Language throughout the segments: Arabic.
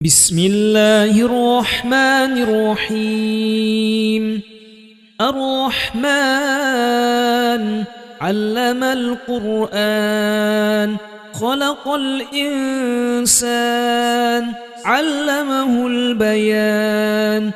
بسم الله الرحمن الرحيم. الرحمن علم القرآن خلق الإنسان علمه البيان.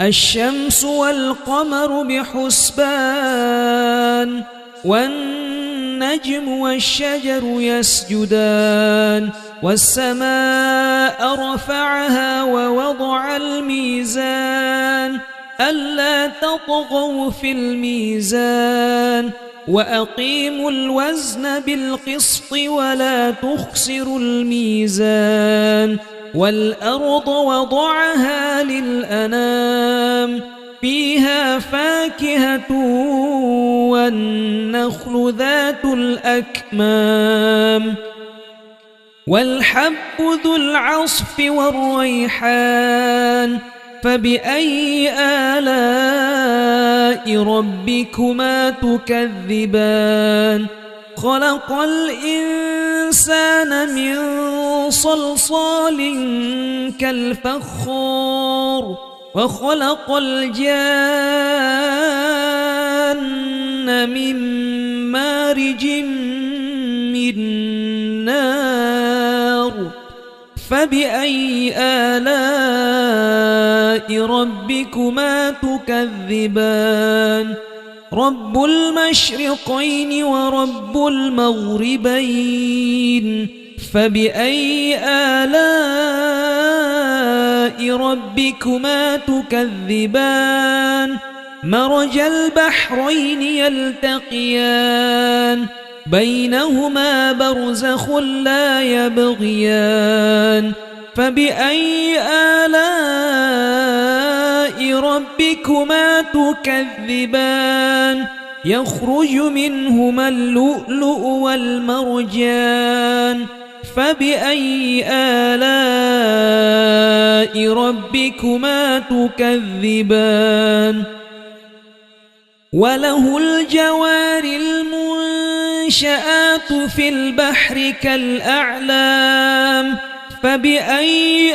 الشمس والقمر بحسبان والنجم والشجر يسجدان. والسماء رفعها ووضع الميزان ألا تطغوا في الميزان وأقيموا الوزن بالقسط ولا تخسروا الميزان. والأرض وضعها للأنام فيها فاكهة والنخل ذات الأكمام والحب ذو العصف والريحان. فبأي آلاء ربكما تكذبان؟ خلق الإنسان من صلصال كالفخار وخلق الجان من مارج من نار. فبأي آلاء ربكما تكذبان؟ رب المشرقين ورب المغربين. فبأي آلاء ربكما تكذبان؟ مرج البحرين يلتقيان بينهما برزخ لا يبغيان. فبأي آلاء ربكما تكذبان؟ يخرج منهما اللؤلؤ والمرجان. فبأي آلاء ربكما تكذبان؟ وله الجوار المنشآت في البحر كالأعلام. فبأي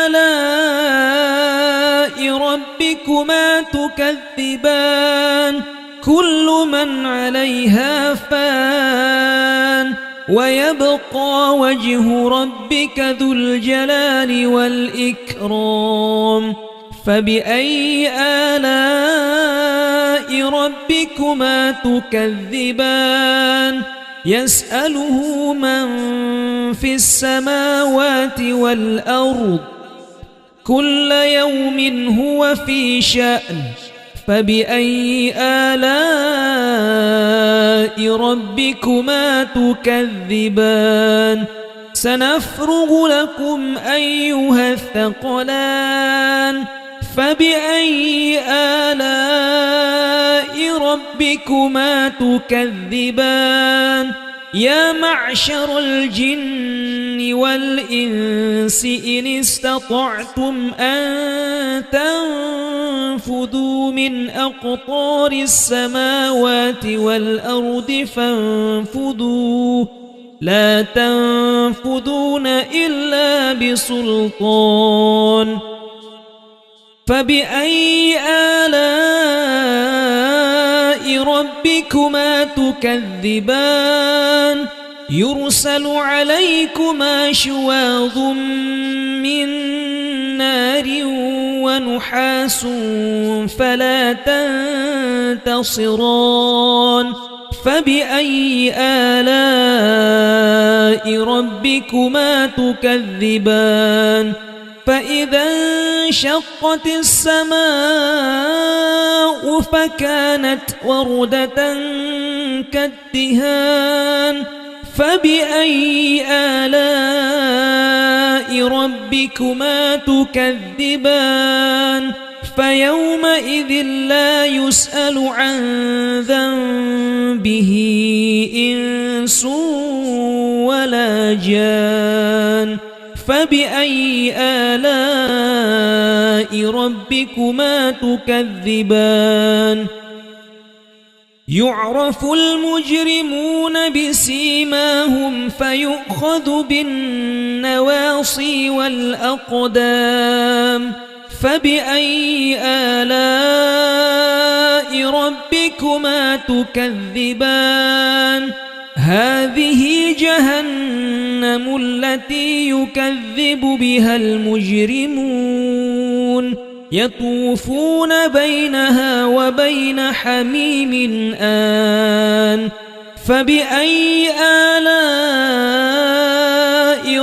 آلاء ربكما تكذبان؟ كل من عليها فان ويبقى وجه ربك ذو الجلال والإكرام. فبأي آلاء ربكما تكذبان؟ يسأله من في السماوات والأرض كل يوم هو في شأن. فبأي آلاء ربكما تكذبان؟ سنفرغ لكم أيها الثقلان. فبأي آلاء ربكما تكذبان؟ يا معشر الجن والإنس إن استطعتم أن تنفذوا من أقطار السماوات والأرض فانفذوا لا تنفذون إلا بسلطان. فبأي آلاء ربكما تكذبان؟ يرسل عليكما شواظ من نار ونحاس فلا تنتصران. فبأي آلاء ربكما تكذبان؟ فإذا انشقت السماء فكانت وردة كالدهان. فبأي آلاء ربكما تكذبان؟ فيومئذ لا يسأل عن ذنبه إنس ولا جان. فبأي آلاء ربكما تكذبان؟ يعرف المجرمون بسيماهم فيؤخذ بالنسبة النواصي والأقدام فبأي آلاء ربكما تكذبان هذه جهنم التي يكذب بها المجرمون يطوفون بينها وبين حميم آن فبأي آلاء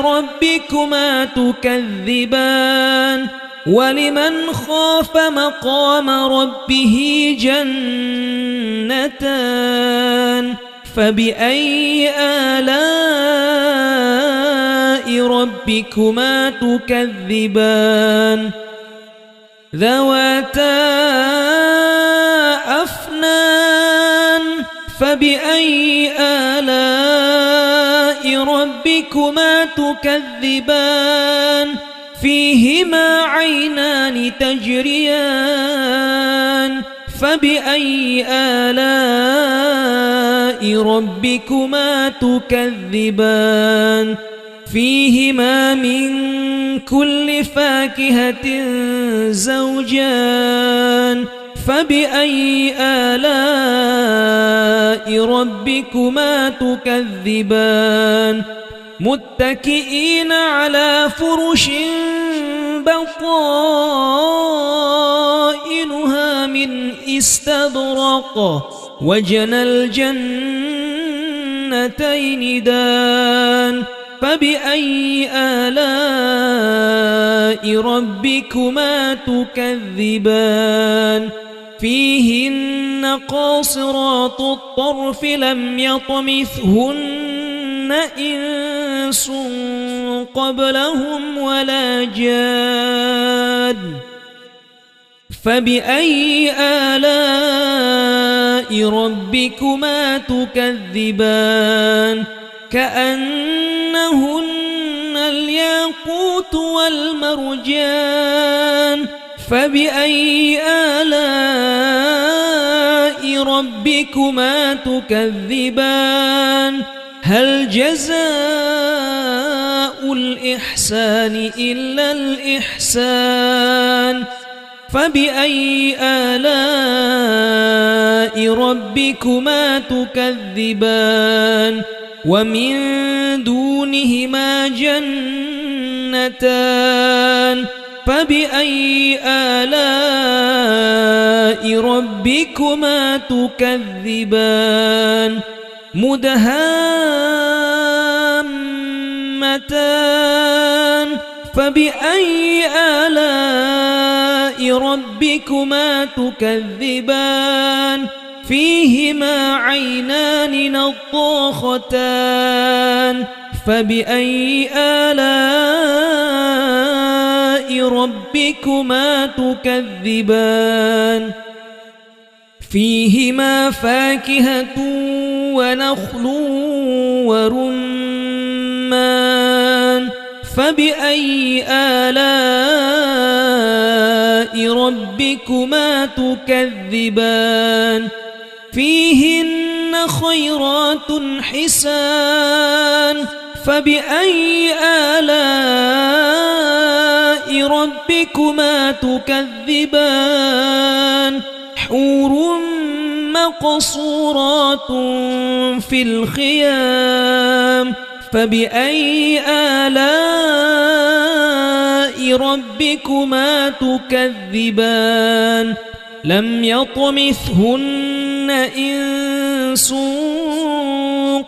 ربكما تكذبان ولمن خاف مقام ربه جنتان فبأي آلاء ربكما تكذبان ذواتا أفنان فبأي آلاء ربكما تكذبان فيهما عينان تجريان فبأي آلاء ربكما تكذبان فيهما من كل فاكهة زوجان فبأي آلاء ربكما تكذبان متكئين على فرش بطائنها من استبرق وجنى الجنتين دان فبأي آلاء ربكما تكذبان فيهن قاصرات الطرف لم يطمثهن إنس قبلهم ولا جان فبأي آلاء ربكما تكذبان كأنهن الياقوت والمرجان فبأي آلاء ربكما تكذبان هل جزاء الإحسان إلا الإحسان فبأي آلاء ربكما تكذبان ومن دونهما جنتان فبأي آلاء ربكما تكذبان مدهامتان فبأي آلاء ربكما تكذبان فيهما عينان نضاختان فبأي آلاء ربكما تكذبان فيهما فاكهة ونخل ورمان فبأي آلاء ربكما تكذبان فيهن خيرات حسان فبأي آلاء ربكما تكذبان حور مقصورات في الخيام فبأي آلاء ربكما تكذبان لم يطمثهن إنس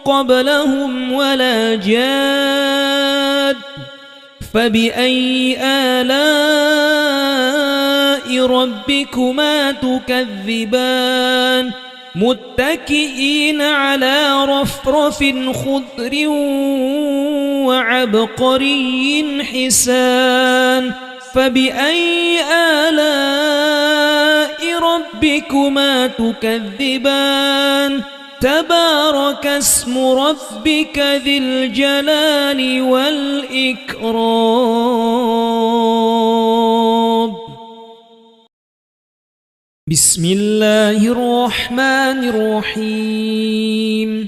قبلهم ولا جاد فبأي آلاء ربكما تكذبان متكئين على رفرف خضر وعبقري حسان فبأي آلاء ربكما تكذبان تبارك اسم ربك ذي الجلال والإكرام بسم الله الرحمن الرحيم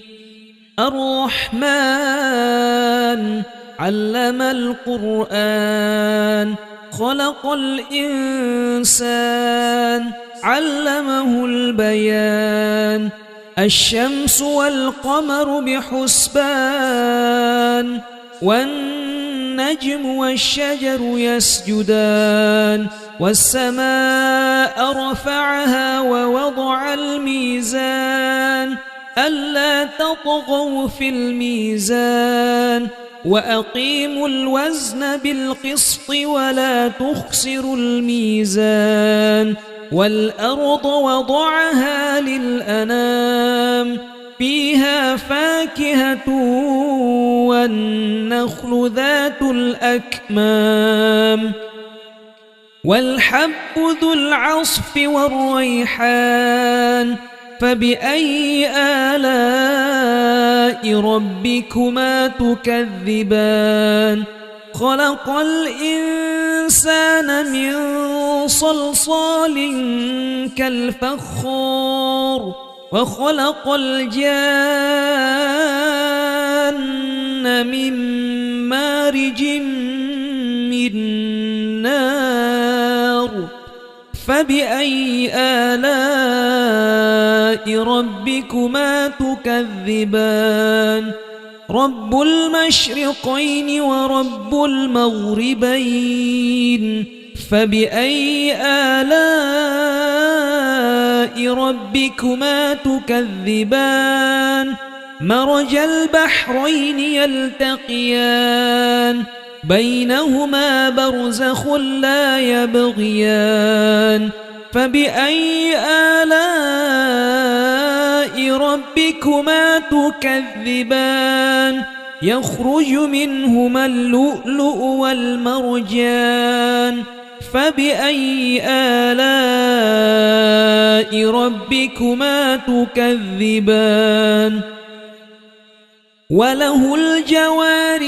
الرحمن علم القرآن خلق الإنسان علمه البيان الشمس والقمر بحسبان والنجم والشجر يسجدان والسماء رفعها ووضع الميزان ألا تطغوا في الميزان وأقيموا الوزن بالقسط ولا تخسروا الميزان والأرض وضعها للأنام فيها فاكهة والنخل ذات الأكمام والحب ذو العصف والريحان فبأي آلاء ربكما تكذبان خلق الإنسان من صلصال كالفخار وخلق الجان من مارج من نار فبأي آلاء ربكما تكذبان رب المشرقين ورب المغربين فبأي آلاء ربكما تكذبان مرج البحرين يلتقيان بينهما برزخ لا يبغيان فبأي آلاء ربكما تكذبان يخرج منهما اللؤلؤ والمرجان فبأي آلاء ربكما تكذبان وله الجوار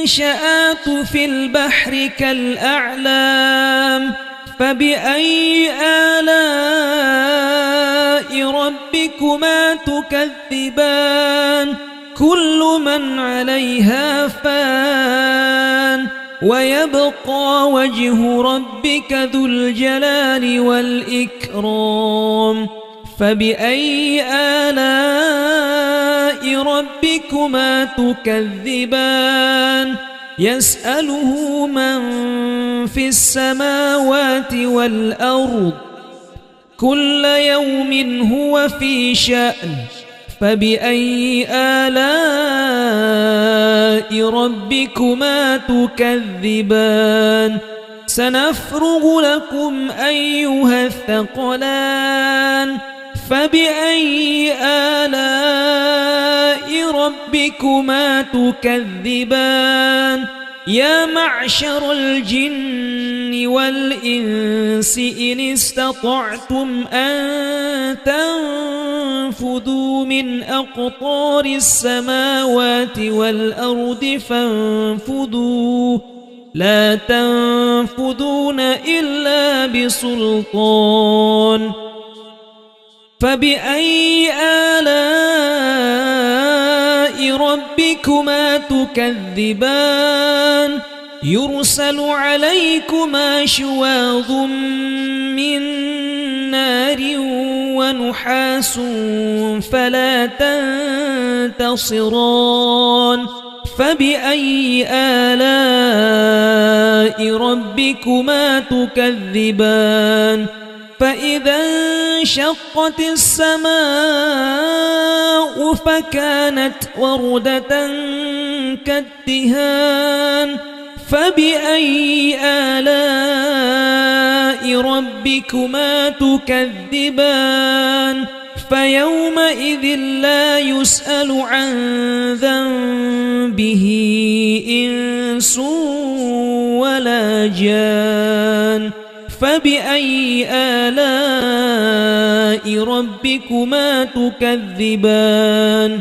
المنشآت في البحر كالأعلام فبأي آلاء ربكما تكذبان كل من عليها فان ويبقى وجه ربك ذو الجلال والإكرام فبأي آلاء ربكما تكذبان يسأله من في السماوات والأرض كل يوم هو في شأن فبأي آلاء ربكما تكذبان سنفرغ لكم أيها الثقلان فبأي آلاء ربكما تكذبان يا معشر الجن والإنس إن استطعتم أن تنفذوا من أقطار السماوات والأرض فانفذوا لا تنفذون إلا بسلطان فبأي آلاء ربكما تكذبان يرسل عليكما شواظ من نار ونحاس فلا تنتصران فبأي آلاء ربكما تكذبان فإذا انشقت السماء فكانت وردة كالدهان فبأي آلاء ربكما تكذبان فيومئذ لا يسأل عن ذنبه إنس ولا جان فبأي آلاء ربكما تكذبان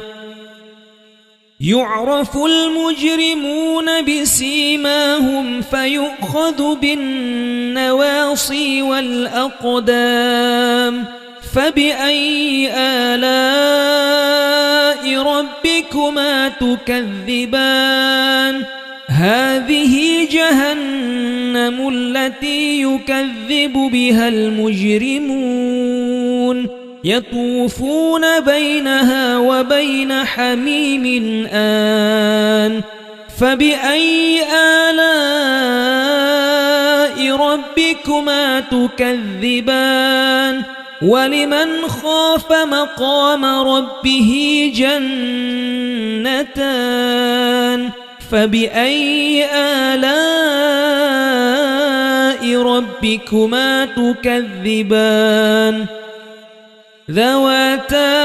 يعرف المجرمون بسيماهم فيؤخذ بالنواصي والأقدام فبأي آلاء ربكما تكذبان هذه جهنم التي يكذب بها المجرمون يطوفون بينها وبين حميم آن فبأي آلاء ربكما تكذبان ولمن خاف مقام ربه جنتان فبأي آلاء ربكما تكذبان ذواتا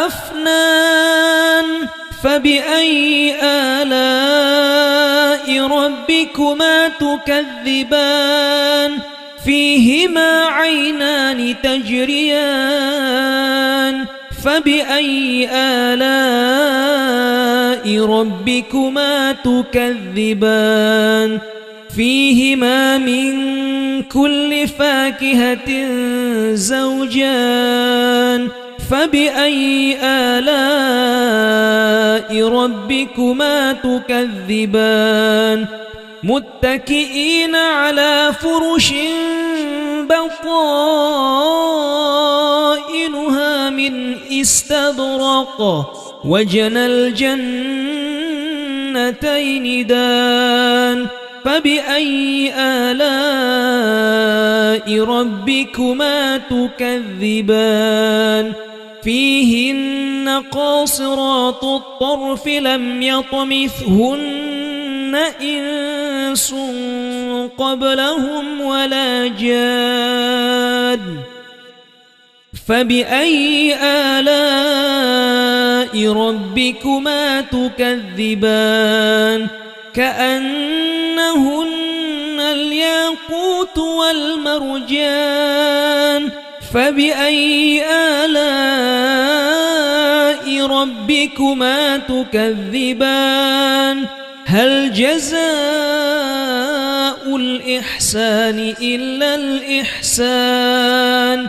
أفنان فبأي آلاء ربكما تكذبان فيهما عينان تجريان فبأي آلاء ربكما تكذبان فيهما من كل فاكهة زوجان فبأي آلاء ربكما تكذبان متكئين على فرش بطائنها من استبرق وجنى الجنتين دان فبأي آلاء ربكما تكذبان فيهن قاصرات الطرف لم يطمثهن إنس قبلهم ولا جان فبأي آلاء ربكما تكذبان كأنهن الياقوت والمرجان فبأي آلاء ربكما تكذبان هل جزاء الإحسان إلا الإحسان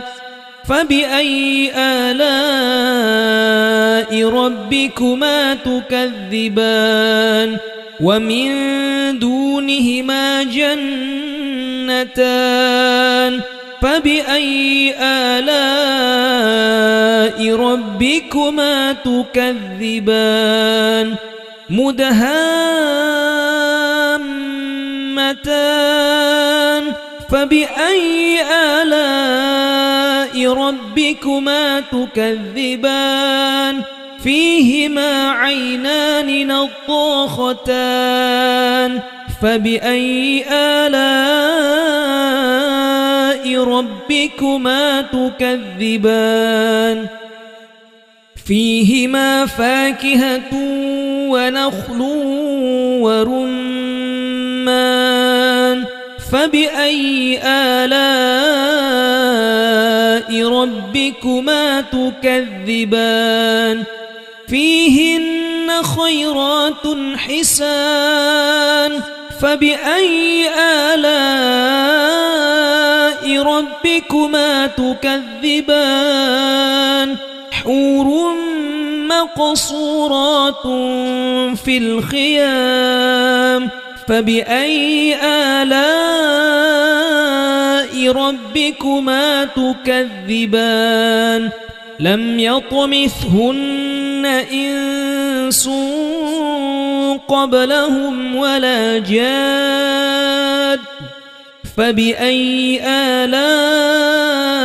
فبأي آلاء ربكما تكذبان ومن دونهما جنتان فبأي آلاء ربكما تكذبان مدهامتان فبأي آلاء ربكما تكذبان فيهما عينان نضاختان فبأي آلاء ربكما تكذبان فيهما فاكهة ونخل ورمان فبأي آلاء ربكما تكذبان فيهن خيرات حسان فبأي آلاء ربكما تكذبان حور مقصورات في الخيام فبأي آلاء ربكما تكذبان لم يطمثهن إنس قبلهم ولا جاد فبأي آلاء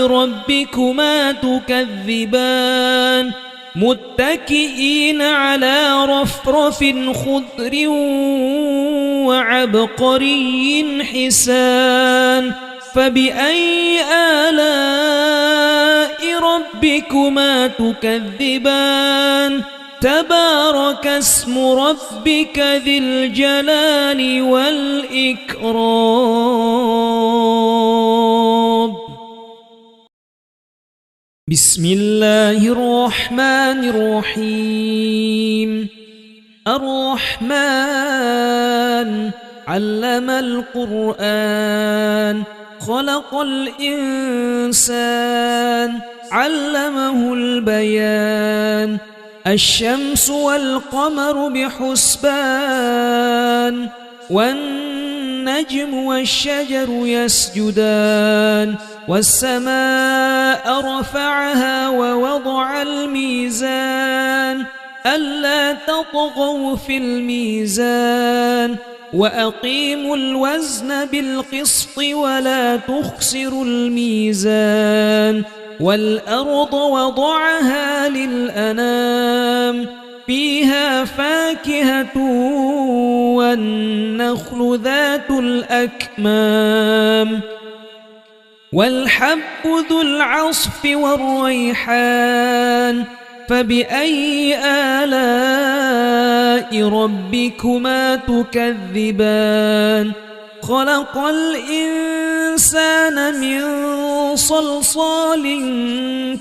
ربكما تكذبان متكئين على رفرف خضر وعبقري حسان فبأي آلاء ربكما تكذبان تبارك اسم ربك ذي الجلال والإكرام بسم الله الرحمن الرحيم الرحمن علم القرآن خلق الإنسان علمه البيان الشمس والقمر بحسبان والنجم والشجر يسجدان والسماء رفعها ووضع الميزان ألا تطغوا في الميزان وأقيموا الوزن بالقسط ولا تخسروا الميزان والأرض وضعها للأنام فيها فاكهة والنخل ذات الأكمام والحب ذو العصف والريحان فبأي آلاء ربكما تكذبان خلق الإنسان من صلصال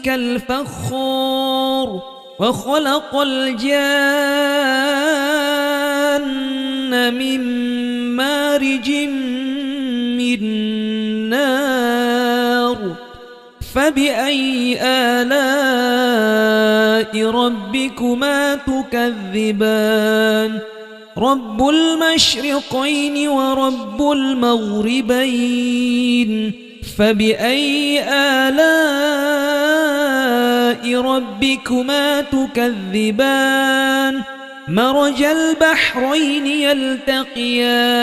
كالفخار وخلق الجان من مارج من نار فبأي آلاء ربكما تكذبان رب المشرقين ورب المغربين فبأي آلاء ربكما تكذبان مرج البحرين يلتقيان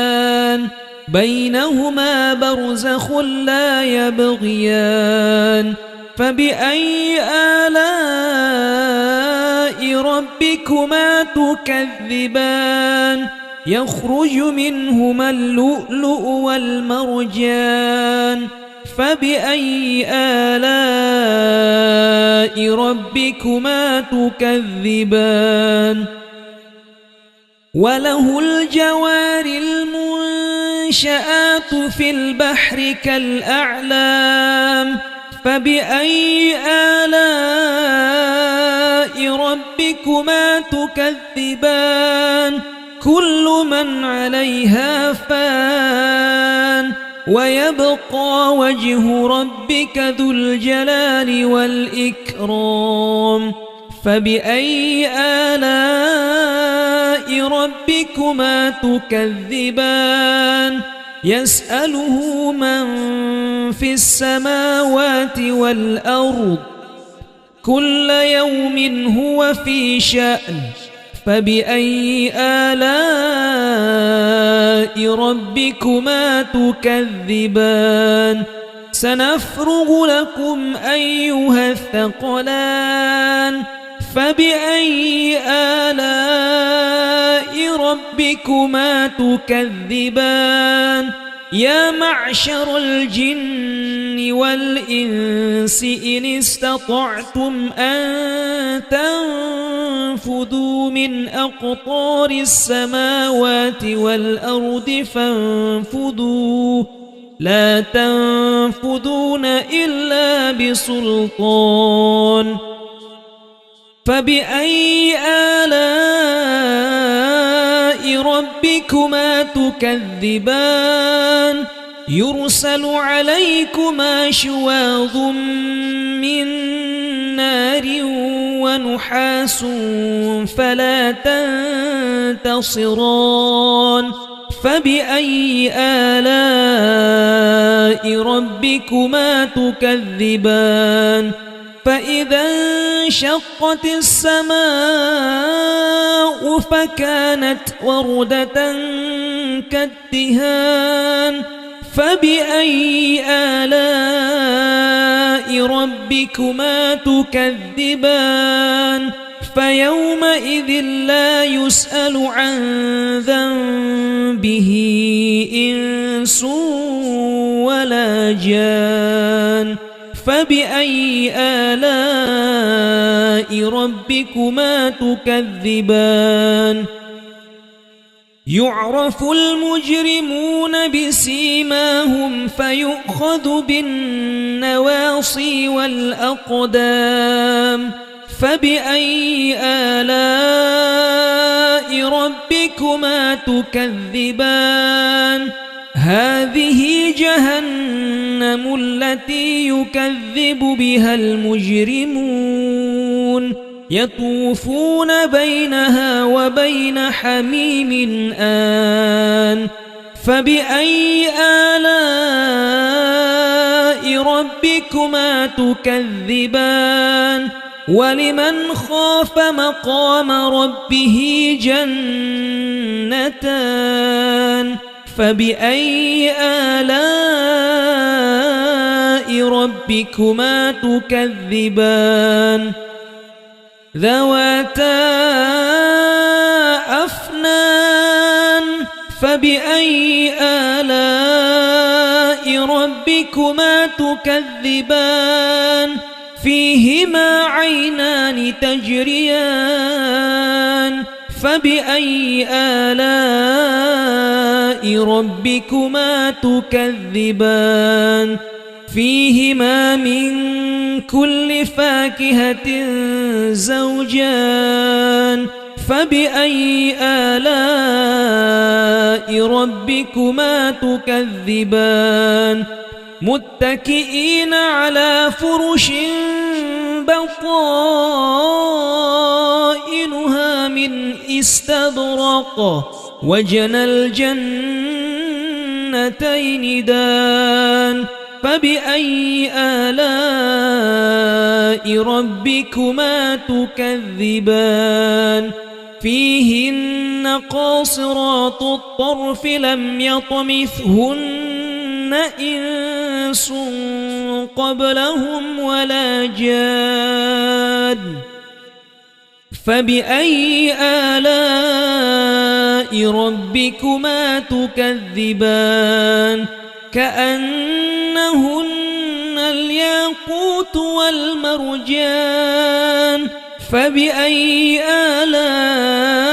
بينهما برزخ لا يبغيان فبأي آلاء ربكما تكذبان يخرج منهما اللؤلؤ والمرجان فبأي آلاء ربكما تكذبان وله الجوار المنشآت في البحر كالأعلام فبأي آلاء ربكما تكذبان كل من عليها فان ويبقى وجه ربك ذو الجلال والإكرام فبأي آلاء ربكما تكذبان يسأله من في السماوات والأرض كل يوم هو في شأن فبأي آلاء ربكما تكذبان سنفرغ لكم أيها الثقلان فبأي آلاء ربكما تكذبان يا معشر الجن والإنس إن استطعتم أن تنفذوا من أقطار السماوات والأرض فانفذوا لا تنفذون إلا بسلطان فبأي آلاء ربكما تكذبان يرسل عليكما شواظ من نار ونحاس فلا تنتصران فبأي آلاء ربكما تكذبان فإذا انشقت السماء فكانت وردة كالدهان فبأي آلاء ربكما تكذبان فيومئذ لا يسأل عن ذنبه إنس ولا جان فبأي آلاء ربكما تكذبان يعرف المجرمون بسيماهم فيؤخذ بالنواصي والأقدام فبأي آلاء ربكما تكذبان هذه جهنم التي يكذب بها المجرمون يطوفون بينها وبين حميم آن فبأي آلاء ربكما تكذبان ولمن خاف مقام ربه جنتان فبأي آلاء ربكما تكذبان ذواتا أفنان فبأي آلاء ربكما تكذبان فيهما عينان تجريان فبأي آلاء ربكما تكذبان فيهما من كل فاكهة زوجان فبأي آلاء ربكما تكذبان متكئين على فرش بطائنها من استبرق وجنى الجنتين دان فبأي آلاء ربكما تكذبان فيهن قاصرات الطرف لم يطمثهن إنس قبلهم ولا جان فبأي آلاء ربكما تكذبان كأنهن الياقوت والمرجان فبأي آلاء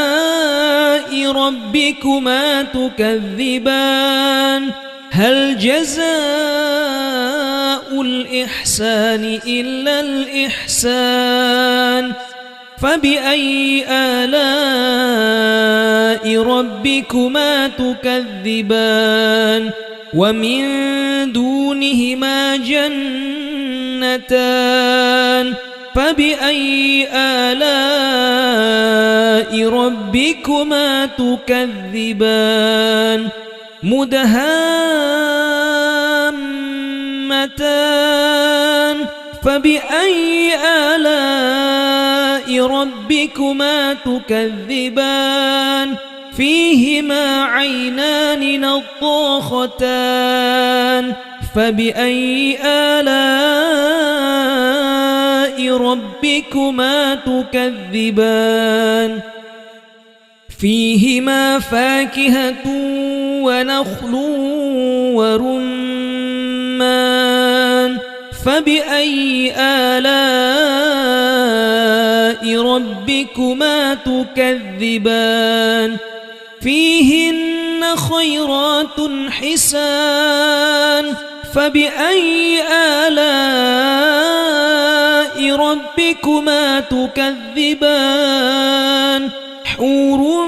ربكما تكذبان هل جزاء الإحسان إلا الإحسان فبأي آلاء ربكما تكذبان ومن دونهما جنتان فبأي آلاء ربكما تكذبان مدهامتان فبأي آلاء ربكما تكذبان فيهما عينان نضاختان فبأي آلاء ربكما تكذبان فيهما فاكهة ونخل ورمان فبأي آلاء ربكما تكذبان فيهن خيرات حسان فبأي آلاء ربكما تكذبان حور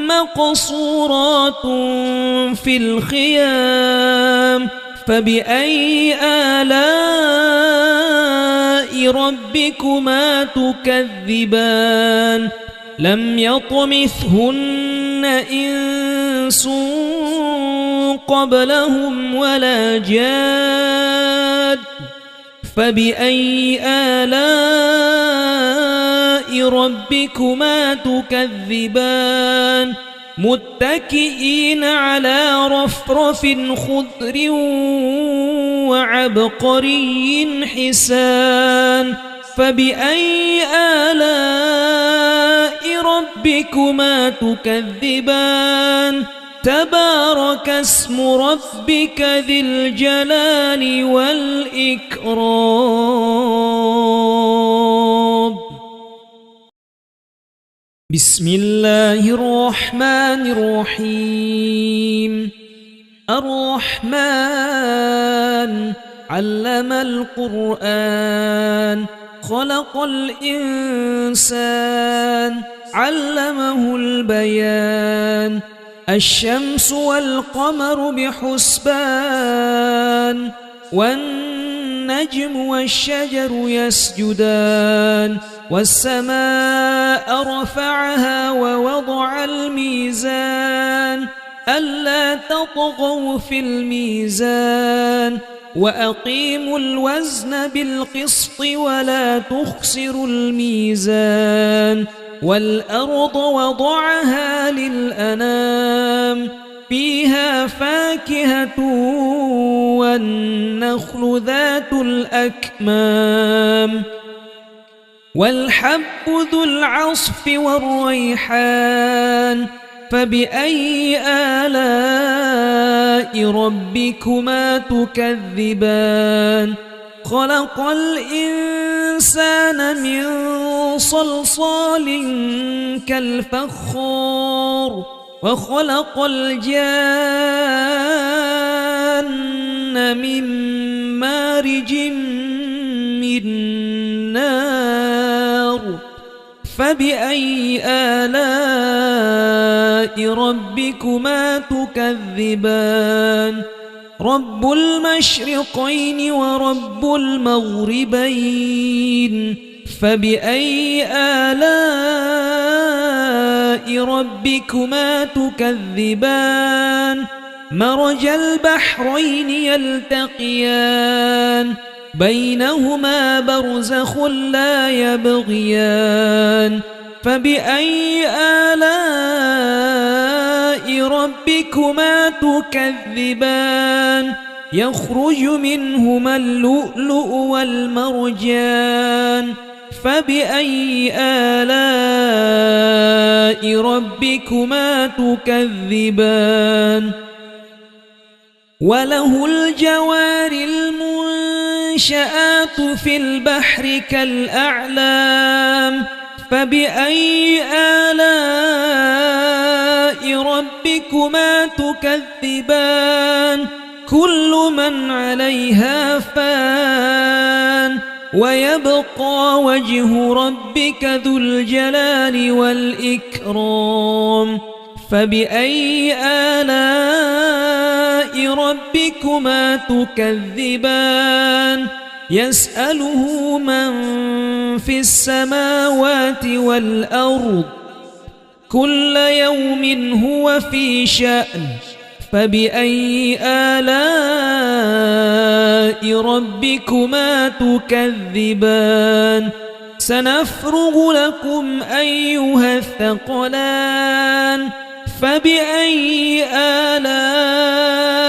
مقصورات في الخيام فبأي آلاء ربكما تكذبان لم يطمثهن إنس قبلهم ولا جاد فبأي آلاء ربكما تكذبان متكئين على رفرف خضر وعبقري حسان فبأي آلاء ربكما تكذبان تبارك اسم ربك ذي الجلال والإكرام بسم الله الرحمن الرحيم الرحمن علم القرآن خلق الإنسان علمه البيان الشمس والقمر بحسبان والنجم والشجر يسجدان والسماء رفعها ووضع الميزان ألا تطغوا في الميزان وأقيموا الوزن بالقسط ولا تخسروا الميزان والأرض وضعها للأنام فيها فاكهة والنخل ذات الأكمام والحب ذو العصف والريحان فبأي آلاء ربكما تكذبان خلق الإنسان من صلصال كالفخار وخلق الجان من مارج من نار فبأي آلاء ربكما تكذبان رب المشرقين ورب المغربين فبأي آلاء ربكما تكذبان مرج البحرين يلتقيان بينهما برزخ لا يبغيان فبأي آلاء ربكما تكذبان يخرج منهما اللؤلؤ والمرجان فبأي آلاء ربكما تكذبان وله الجوار المنشآت في البحر كالأعلام فبأي آلاء ربكما تكذبان كل من عليها فان ويبقى وجه ربك ذو الجلال والإكرام فبأي آلاء ربكما تكذبان يسأله من في السماوات والأرض كل يوم هو في شأن فبأي آلاء ربكما تكذبان سنفرغ لكم أيها الثقلان فبأي آلاء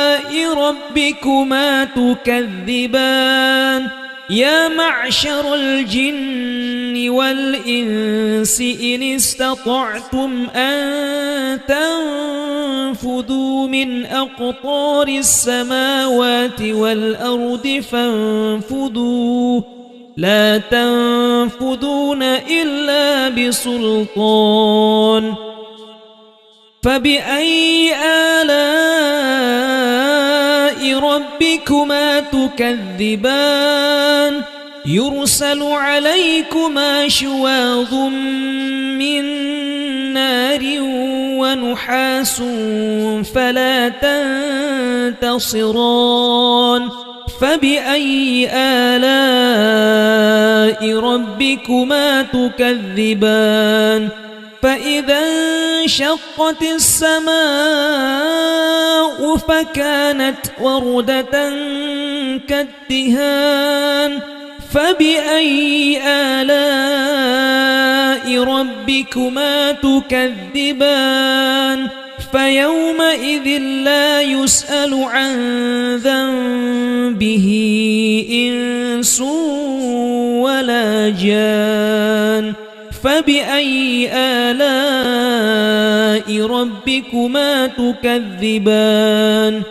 ربكما تكذبان يا معشر الجن والإنس إن استطعتم أن تنفذوا من أقطار السماوات والأرض فانفذوا لا تنفذون إلا بسلطان فبأي آلاء ربكما تكذبان يرسل عليكما شواظ من نار ونحاس فلا تنتصران فبأي آلاء ربكما تكذبان فإذا انشقت السماء فكانت وردة كالدهان فبأي آلاء ربكما تكذبان فيومئذ لا يسأل عن ذنبه إنس ولا جان فبأي آلاء ربكما تكذبان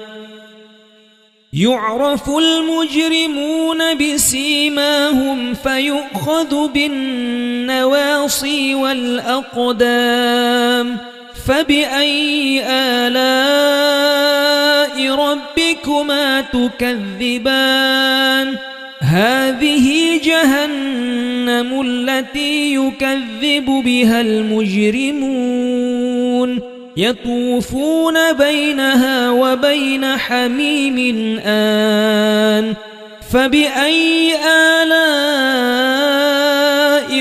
يعرف المجرمون بسيماهم فيؤخذ بالنواصي والأقدام فبأي آلاء ربكما تكذبان هذه جهنم التي يكذب بها المجرمون يطوفون بينها وبين حميم آن فبأي آلاء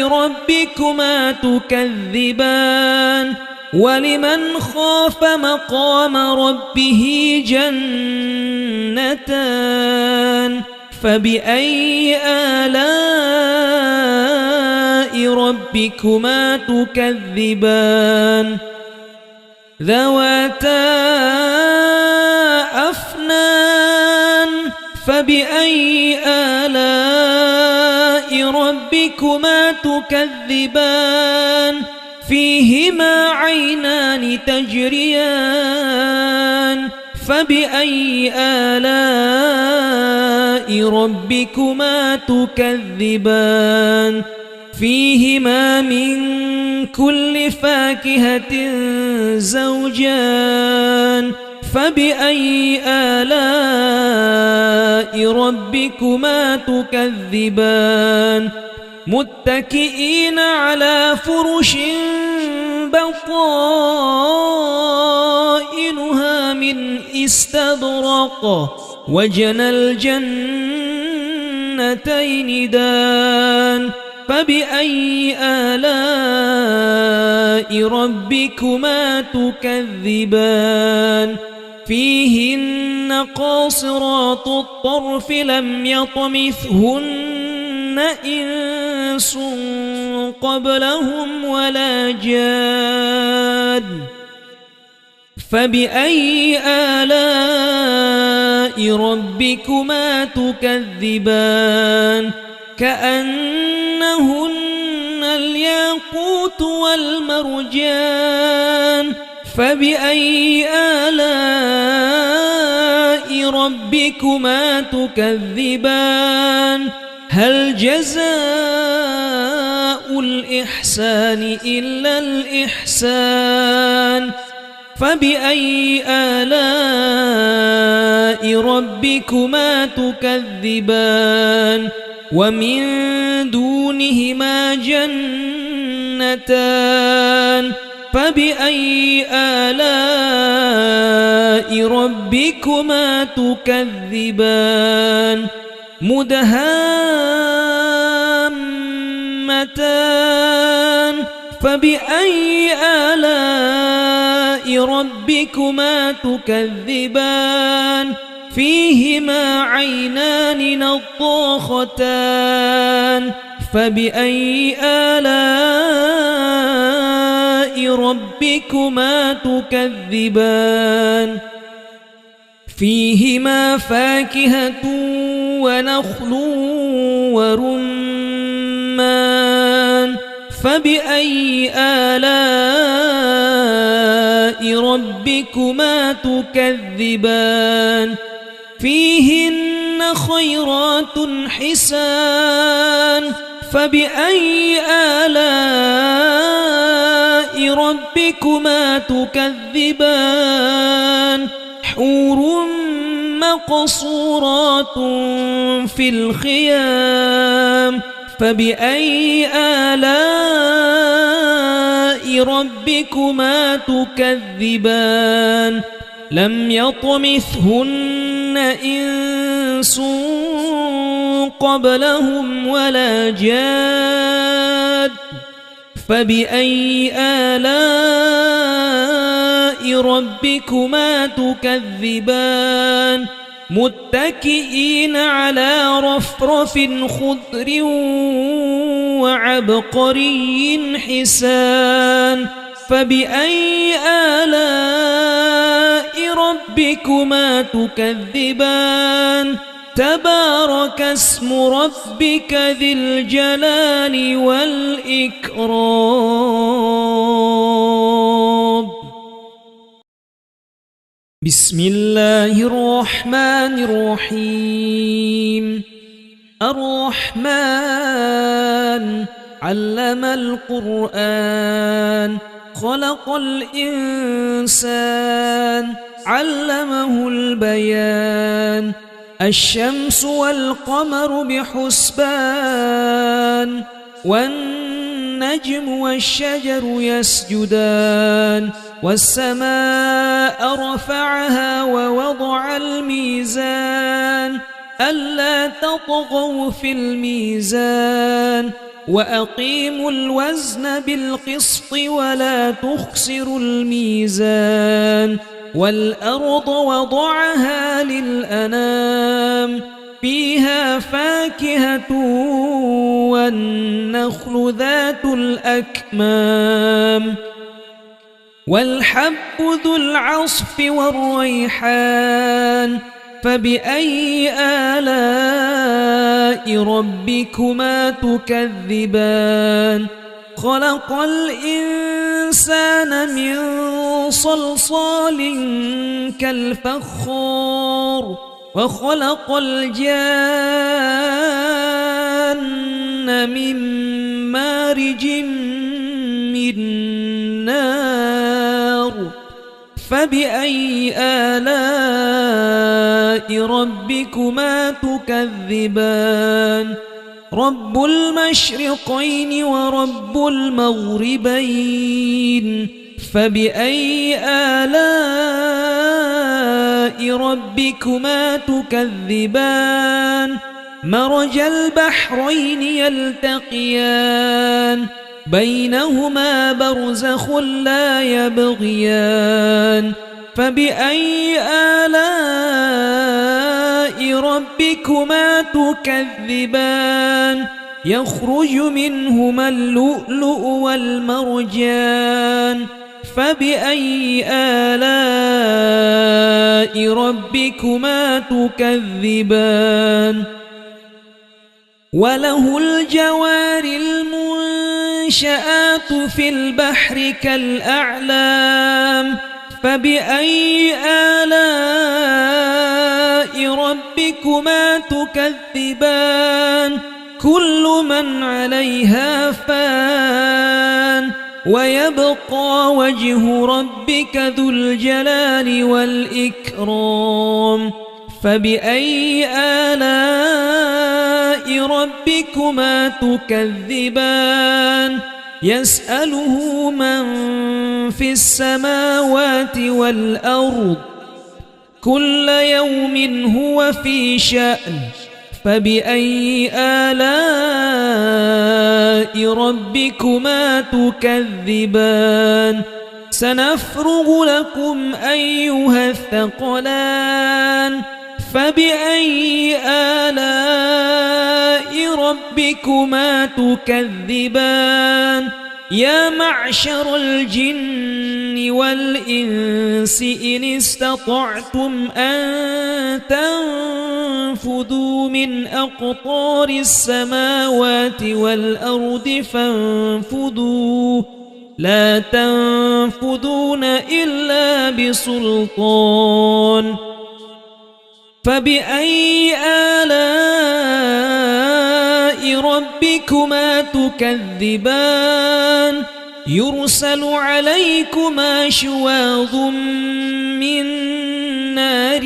ربكما تكذبان ولمن خاف مقام ربه جنتان فبأي آلاء ربكما تكذبان ذواتا أفنان فبأي آلاء ربكما تكذبان فيهما عينان تجريان فبأي آلاء ربكما تكذبان فيهما من كل فاكهة زوجان فبأي آلاء ربكما تكذبان متكئين على فرش بطائنها من استبرق وجنى الجنتين دان فبأي آلاء ربكما تكذبان فيهن قاصرات الطرف لم يطمثهن إنس قبلهم ولا جاد فبأي آلاء ربكما تكذبان كأنهن الياقوت والمرجان فبأي آلاء ربكما تكذبان هل جزاء الإحسان إلا الإحسان فبأي آلاء ربكما تكذبان ومن دونهما جنتان فبأي آلاء ربكما تكذبان مدهامتان فبأي آلاء ربكما تكذبان فيهما عينان نضاختان فبأي آلاء ربكما تكذبان فيهما فاكهة ونخل ورمان فبأي آلاء ربكما تكذبان فيهن خيرات حسان فبأي آلاء ربكما تكذبان حور مقصورات في الخيام فبأي آلاء ربكما تكذبان لم يطمثهن إنس قبلهم ولا جاد فبأي آلاء ربكما تكذبان متكئين على رفرف خضر وعبقري حسان فبأي آلاء ربكما تكذبان تبارك اسم ربك ذي الجلال والإكرام بسم الله الرحمن الرحيم الرحمن علم القرآن خلق الإنسان علمه البيان الشمس والقمر بحسبان والنجم والشجر يسجدان والسماء رفعها ووضع الميزان ألا تطغوا في الميزان وأقيموا الوزن بالقسط ولا تخسروا الميزان والأرض وضعها للأنام فيها فاكهة والنخل ذات الأكمام والحب ذو العصف والريحان فبأي آلاء ربكما تكذبان خلق الإنسان من صلصال كالفخار وخلق الجان من مارج من نار فبأي آلاء ربكما تكذبان رب المشرقين ورب المغربين فبأي آلاء ربكما تكذبان مرج البحرين يلتقيان بينهما برزخ لا يبغيان فبأي آلاء ربكما تكذبان يخرج منهما اللؤلؤ والمرجان فبأي آلاء ربكما تكذبان وله الجوار المنشآت في البحر كالأعلام فبأي آلاء ربكما تكذبان كل من عليها فان ويبقى وجه ربك ذو الجلال والإكرام فبأي آلاء ربكما تكذبان يسأله من في السماوات والأرض كل يوم هو في شأن فبأي آلاء ربكما تكذبان سنفرغ لكم أيها الثقلان فبأي آلاء ربكما تكذبان يا معشر الجن والإنس إن استطعتم أن تنفذوا من أقطار السماوات والأرض فانفذوا لا تنفذون إلا بسلطان فبأي آلاء ربكما تكذبان يرسل عليكما شواظ من نار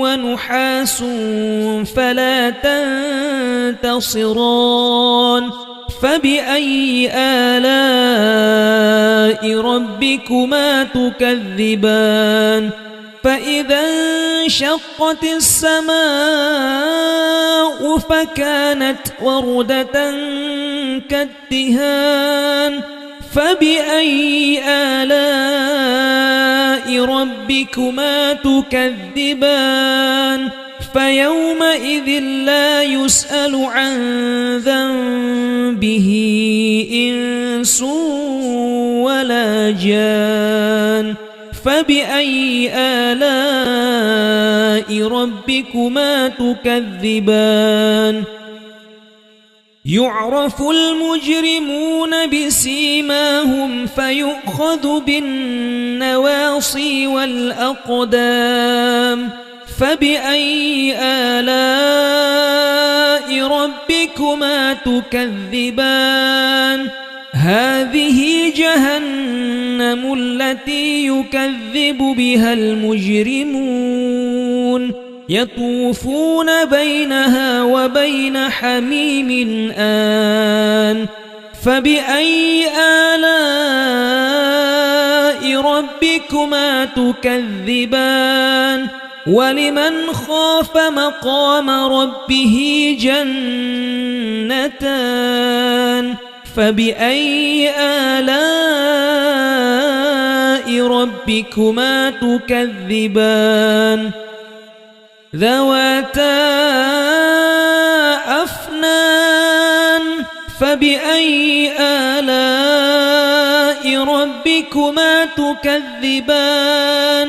ونحاس فلا تنتصران فبأي آلاء ربكما تكذبان فإذا انشقت السماء فكانت وردة كالدهان فبأي آلاء ربكما تكذبان فيومئذ لا يسأل عن ذنبه إنس ولا جان فبأي آلاء ربكما تكذبان يعرف المجرمون بسيماهم فيؤخذ بالنواصي والأقدام فبأي آلاء ربكما تكذبان هذه جهنم التي يكذب بها المجرمون يطوفون بينها وبين حميم آن فبأي آلاء ربكما تكذبان ولمن خاف مقام ربه جنتان فبأي آلاء ربكما تكذبان ذواتا أفنان فبأي آلاء ربكما تكذبان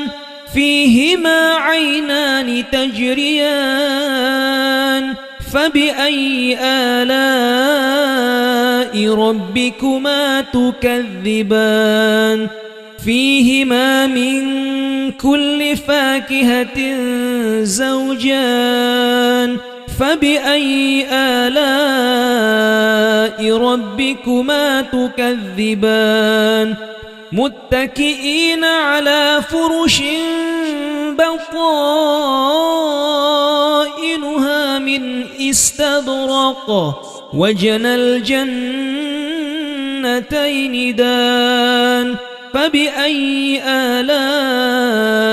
فيهما عينان تجريان فبأي آلاء ربكما تكذبان فيهما من كل فاكهة زوجان فبأي آلاء ربكما تكذبان متكئين على فرش بطائنها من استبرق وجنى الجنتين دان فبأي آلاء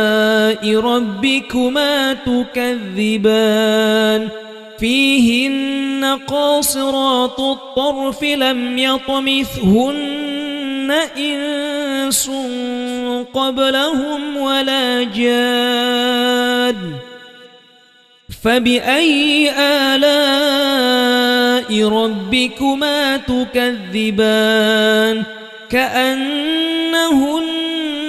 ربكما تكذبان فيهن قاصرات الطرف لم يطمثهن إنس قبلهم ولا جان فبأي آلاء ربكما تكذبان كأنهن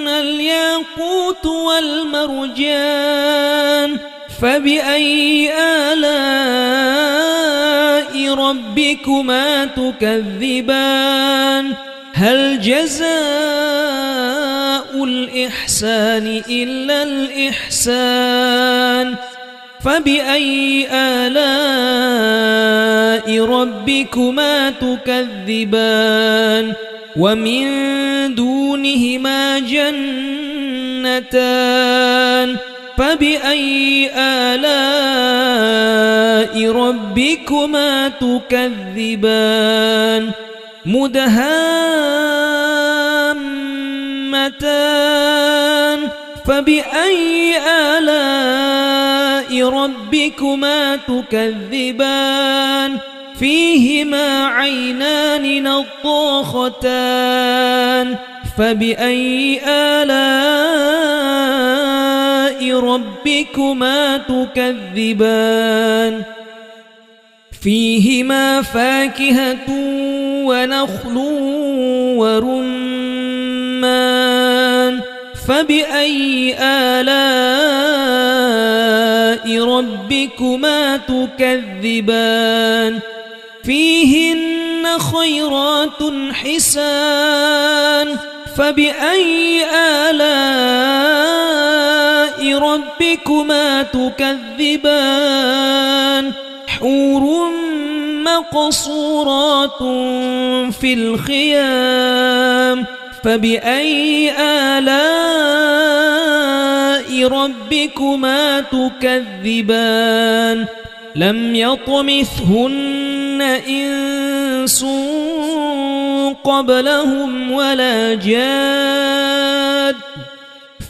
الياقوت والمرجان فبأي آلاء ربكما تكذبان هل جزاء الإحسان إلا الإحسان فبأي آلاء ربكما تكذبان ومن دونهما جنتان فبأي آلاء ربكما تكذبان مدهامتان فبأي آلاء ربكما تكذبان فيهما عينان نضاختان فبأي آلاء ربكما تكذبان فيهما فاكهة ونخل ورمان فبأي آلاء ربكما تكذبان فيهن خيرات حسان فبأي آلاء ربكما تكذبان حور مقصورات في الخيام فبأي آلاء ربكما تكذبان لم يطمثهن إنس قبلهم ولا جاد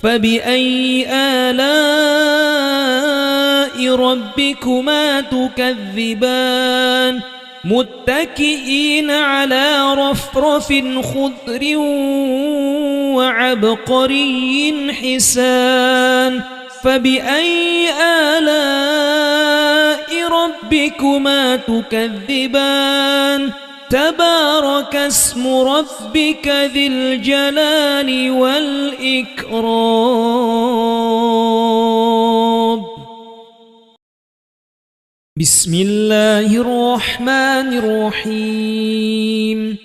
فبأي آلاء ربكما تكذبان متكئين على رفرف خضر وعبقري حسان فبأي آلاء ربكما تكذبان تبارك اسم ربك ذي الجلال والإكرام بسم الله الرحمن الرحيم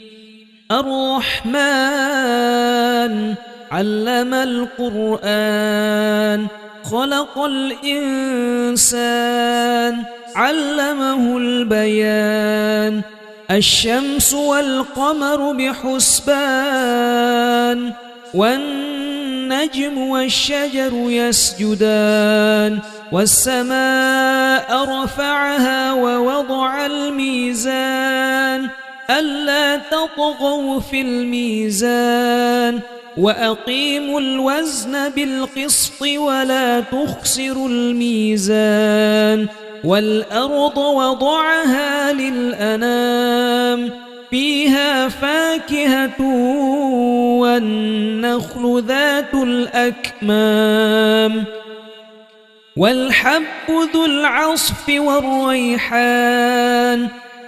الرحمن علم القرآن خلق الإنسان علمه البيان الشمس والقمر بحسبان والنجم والنجم والشجر يسجدان والسماء رفعها ووضع الميزان ألا تطغوا في الميزان وأقيموا الوزن بالقسط ولا تخسروا الميزان والأرض وضعها للأنام فيها فاكهة والنخل ذات الأكمام والحب ذو العصف والريحان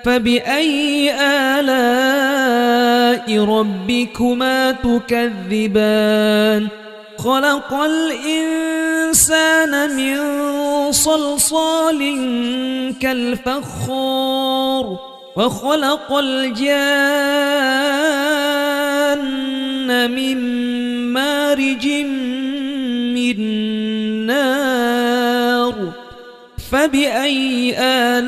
فبأي آلاء ربكما تكذبان خلق الإنسان من صلصال كالفخار وخلق الجان من مارج من نار فبأي آلاء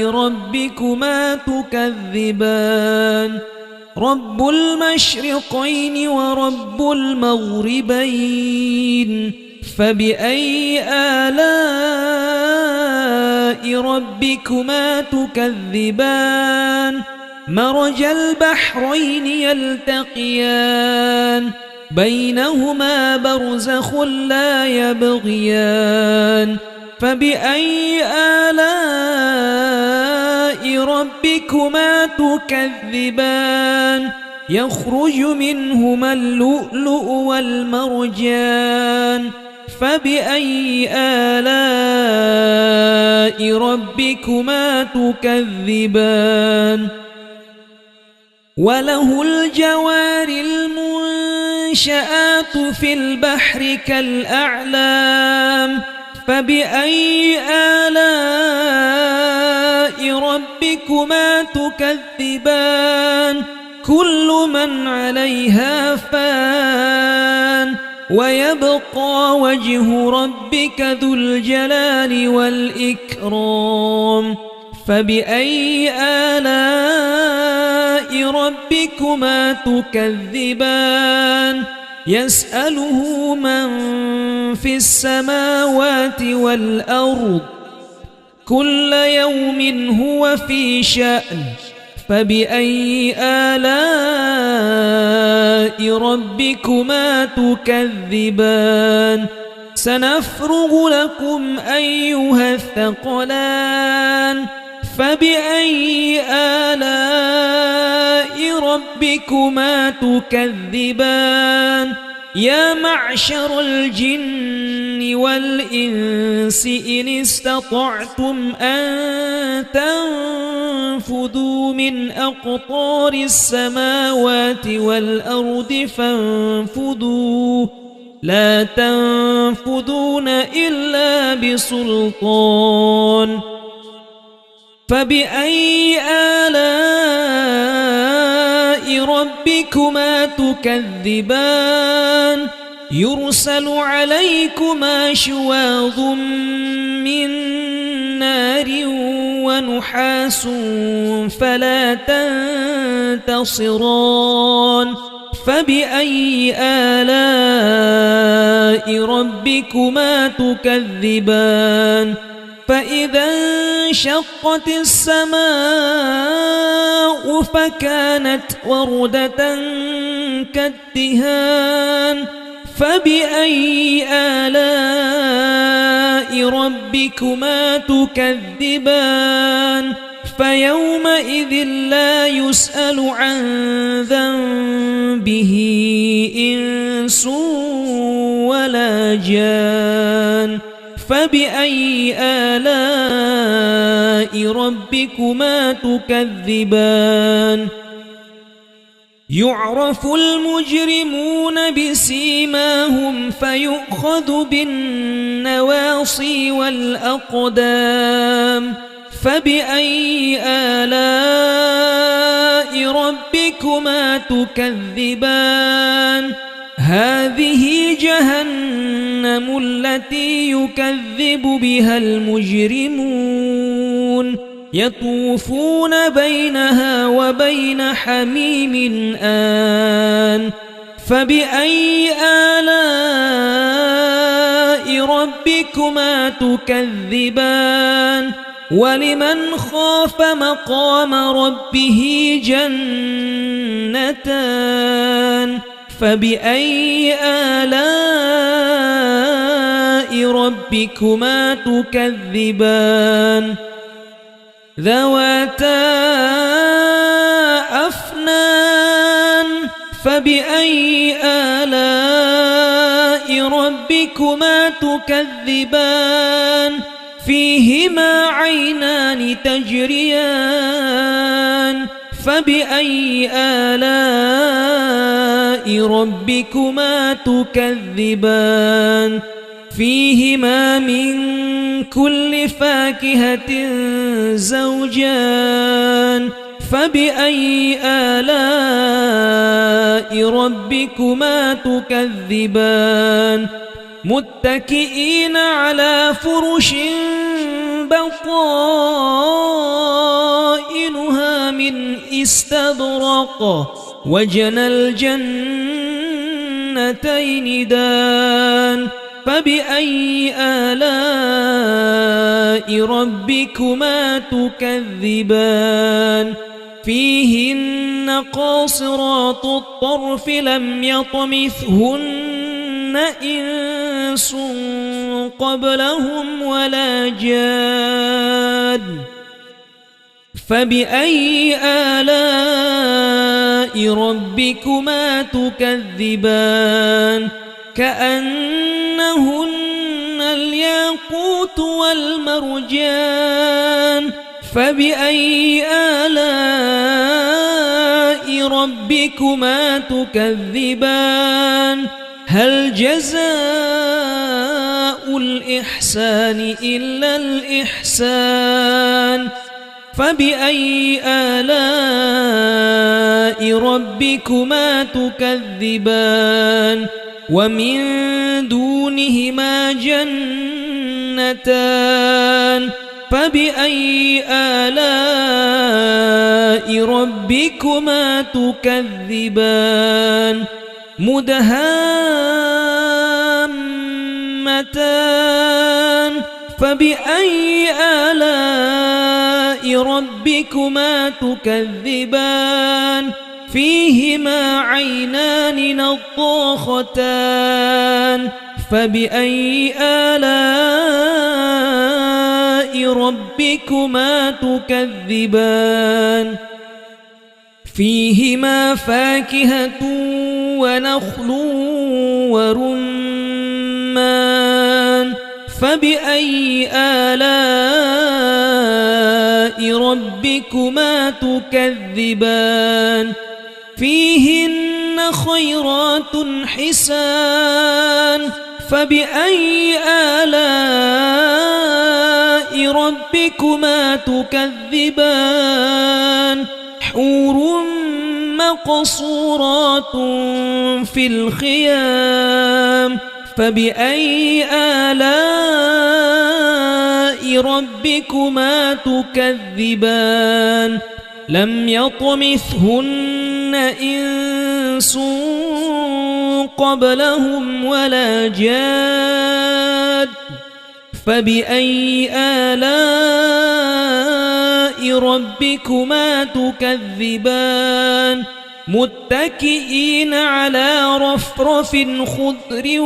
ربكما تكذبان رب المشرقين ورب المغربين فبأي آلاء ربكما تكذبان مرج البحرين يلتقيان بينهما برزخ لا يبغيان فبأي آلاء ربكما تكذبان يخرج منهما اللؤلؤ والمرجان فبأي آلاء ربكما تكذبان وله الجوار المنشآت في البحر كالأعلام فبأي آلاء ربكما تكذبان كل من عليها فان ويبقى وجه ربك ذو الجلال والإكرام فبأي آلاء ربكما تكذبان يسأله من في السماوات والأرض كل يوم هو في شأن فبأي آلاء ربكما تكذبان سنفرغ لكم أيها الثقلان فبأي آلاء ربكما تكذبان يا معشر الجن والإنس إن استطعتم أن تنفذوا من أقطار السماوات والأرض فانفذوا لا تنفذون إلا بسلطان فبأي آلاء ربكما تكذبان يرسل عليكما شواظ من نار ونحاس فلا تنتصران فبأي آلاء ربكما تكذبان فإذا انشقت السماء فكانت وردة كالدهان فبأي آلاء ربكما تكذبان فيومئذ لا يسأل عن ذنبه إنس ولا جان فبأي آلاء ربكما تكذبان يعرف المجرمون بسيماهم فيؤخذ بالنواصي والأقدام فبأي آلاء ربكما تكذبان هذه جهنم التي يكذب بها المجرمون يطوفون بينها وبين حميم آن فبأي آلاء ربكما تكذبان ولمن خاف مقام ربه جنتان فبأي آلاء ربكما تكذبان ذواتا أفنان فبأي آلاء ربكما تكذبان فيهما عينان تجريان فبأي آلاء ربكما تكذبان فيهما من كل فاكهة زوجان فبأي آلاء ربكما تكذبان متكئين على فرش بطائنها من استبرق وجنى الجنتين دان فبأي آلاء ربكما تكذبان فيهن قاصرات الطرف لم يطمثهن إنس قبلهم ولا جان فبأي آلاء ربكما تكذبان كأنهن الياقوت والمرجان فبأي آلاء ربكما تكذبان هل جزاء الإحسان إلا الإحسان فبأي آلاء ربكما تكذبان ومن دونهما جنتان فبأي آلاء ربكما تكذبان مدهامتان فبأي آلاء ربكما تكذبان فيهما عينان نضاختان فبأي آلاء ربكما تكذبان فيهما فاكهة ونخل ورمان فبأي آلاء ربكما تكذبان فيهن خيرات حسان فبأي آلاء ربكما تكذبان حور مقصورات في الخيام فبأي آلاء ربكما تكذبان لم يطمثهن إنس قبلهم ولا جاد فبأي آلاء ربكما تكذبان متكئين على رفرف خضر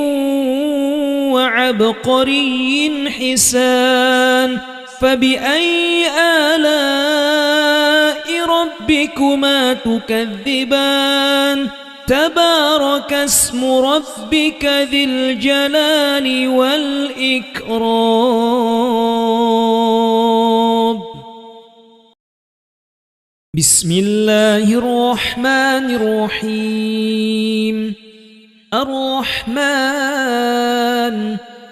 وعبقري حسان فبأي آلاء ربكما تكذبان تبارك اسم ربك ذي الجلال والإكرام بسم الله الرحمن الرحيم الرحمن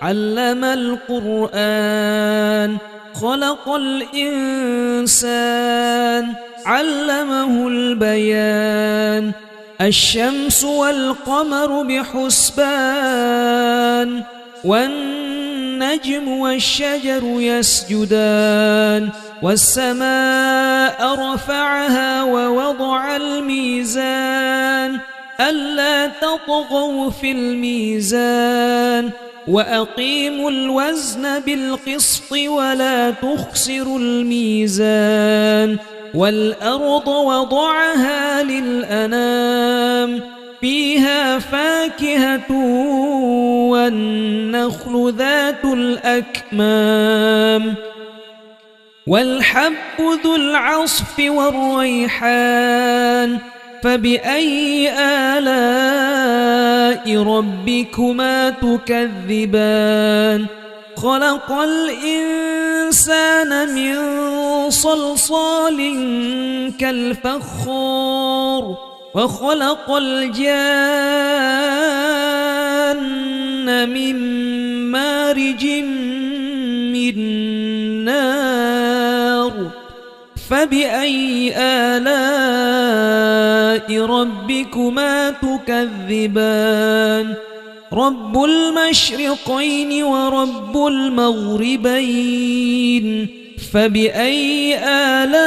علم القرآن خلق الإنسان علمه البيان الشمس والقمر بحسبان والنجم والشجر يسجدان والسماء رفعها ووضع الميزان ألا تطغوا في الميزان وأقيموا الوزن بالقسط ولا تخسروا الميزان والأرض وضعها للأنام فيها فاكهة والنخل ذات الأكمام والحب ذو العصف والريحان فبأي آلاء ربكما تكذبان خلق الإنسان من صلصال كالفخار وخلق الجان من مارج من نار فبأي آلاء ربكما تكذبان رب المشرقين ورب المغربين فبأي آلاء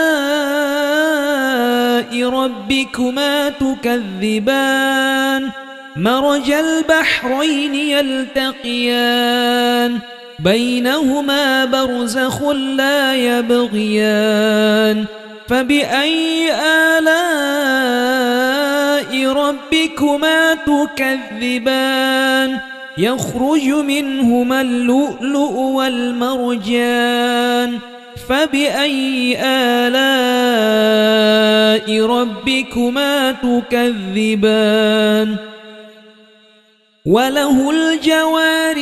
ربكما تكذبان مرج البحرين يلتقيان بينهما برزخ لا يبغيان فبأي آلاء ربكما تكذبان يخرج منهما اللؤلؤ والمرجان فبأي آلاء ربكما تكذبان وله الجوار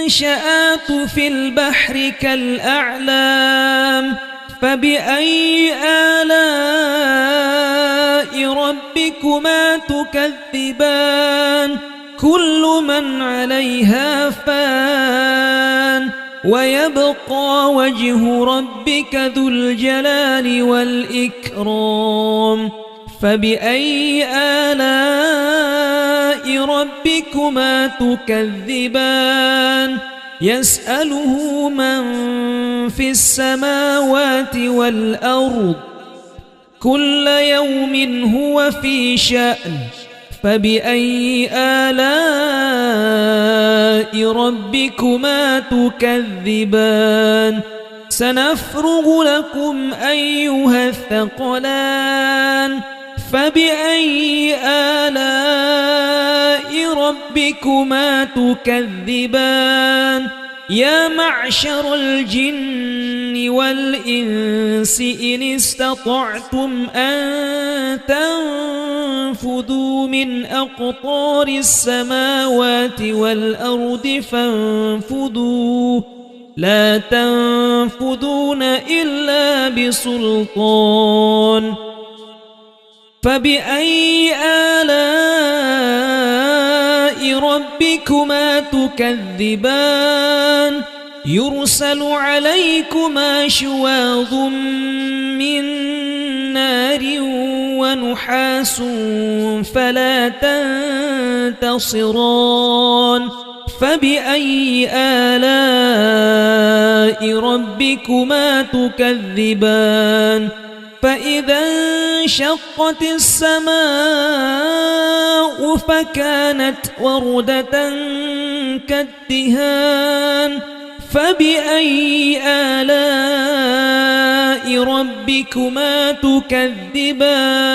المنشآت في البحر كالأعلام فبأي آلاء ربكما تكذبان كل من عليها فان ويبقى وجه ربك ذو الجلال والإكرام فبأي آلاء ربكما تكذبان يسأله من في السماوات والأرض كل يوم هو في شأن فبأي آلاء ربكما تكذبان سنفرغ لكم أيها الثقلان فبأي آلاء ربكما تكذبان يا معشر الجن والإنس إن استطعتم أن تنفذوا من أقطار السماوات والأرض فانفذوا لا تنفذون إلا بسلطان فبأي آلاء ربكما تكذبان يرسل عليكما شواظ من نار ونحاس فلا تنتصران فبأي آلاء ربكما تكذبان فإذا انشقت السماء فكانت وردة كالدهان فبأي آلاء ربكما تكذبان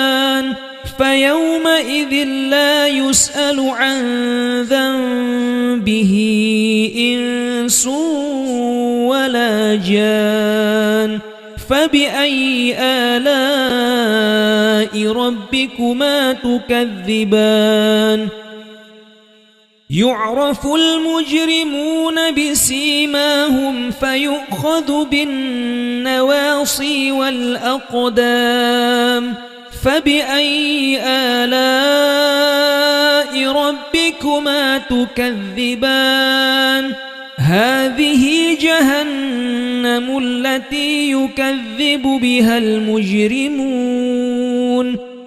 فيومئذ لا يسأل عن ذنبه إنس ولا جان فبأي آلاء ربكما تكذبان يعرف المجرمون بسيماهم فيؤخذ بالنواصي والأقدام فبأي آلاء ربكما تكذبان هذه جهنم التي يكذب بها المجرمون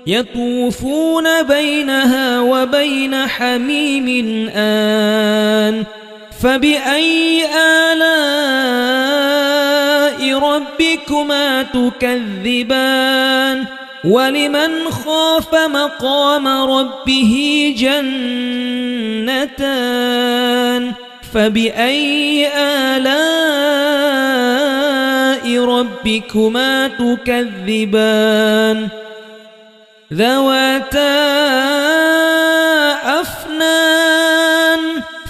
يطوفون بينها وبين حميم آن فبأي آلاء ربكما تكذبان ولمن خاف مقام ربه جنتان فبأي آلاء ربكما تكذبان ذواتا أفنان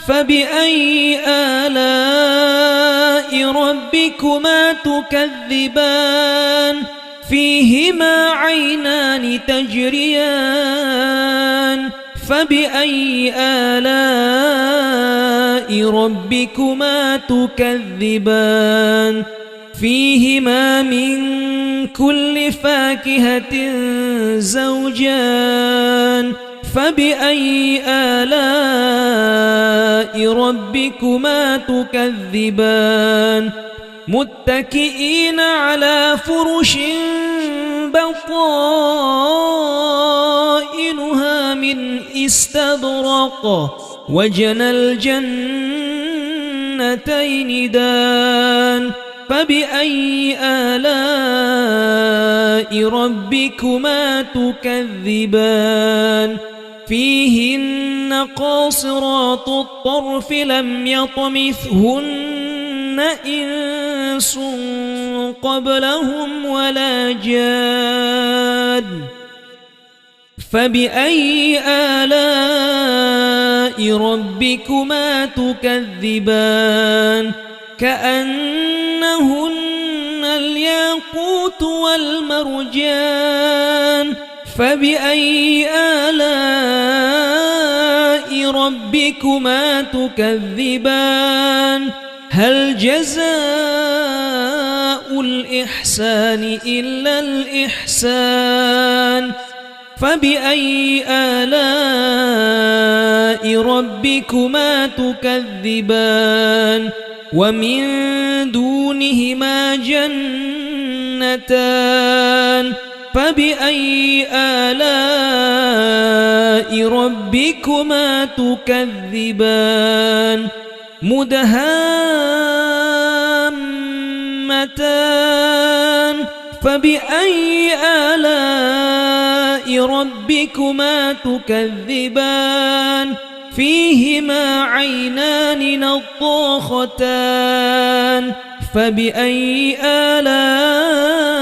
فبأي آلاء ربكما تكذبان فيهما عينان تجريان فبأي آلاء ربكما تكذبان فيهما من كل فاكهة زوجان فبأي آلاء ربكما تكذبان متكئين على فرش بطائنها من استبرق وجنى الجنتين دان فبأي آلاء ربكما تكذبان فيهن قاصرات الطرف لم يطمثهن إنس قبلهم ولا جان فبأي آلاء ربكما تكذبان كأنهن الياقوت والمرجان فبأي آلاء ربكما تكذبان هل جزاء الإحسان إلا الإحسان فبأي آلاء ربكما تكذبان ومن دونهما جنتان فبأي آلاء ربكما تكذبان مدهامتان فبأي آلاء ربكما تكذبان فيهما عينان نضاختان فبأي آلاء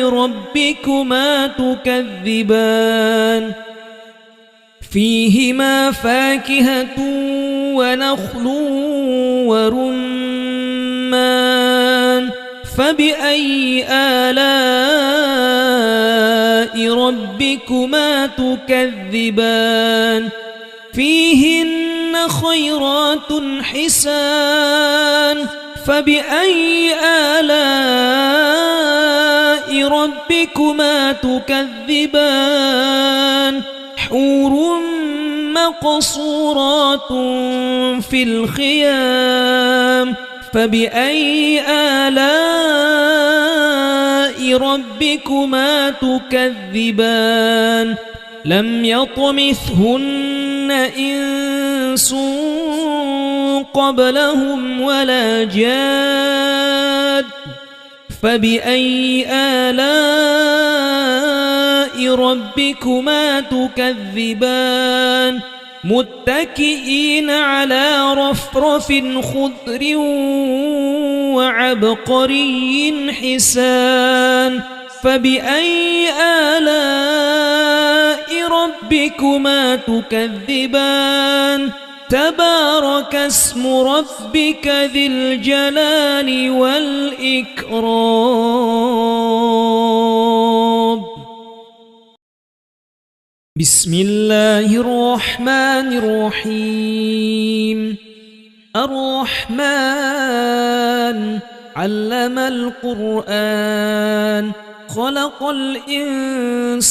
ربكما تكذبان فيهما فاكهة ونخل ورمان فبأي آلاء ربكما تكذبان فيهن خيرات حسان فبأي آلاء ربكما تكذبان حور مقصورات في الخيام فبأي آلاء ربكما تكذبان لم يطمثهن إنس قبلهم ولا جاد فبأي آلاء ربكما تكذبان متكئين على رفرف خضر وعبقري حسان فبأي آلاء ربكما تكذبان تبارك اسم ربك ذي الجلال والإكرام بسم الله الرحمن الرحيم الرحمن علم القرآن خلق الإنسان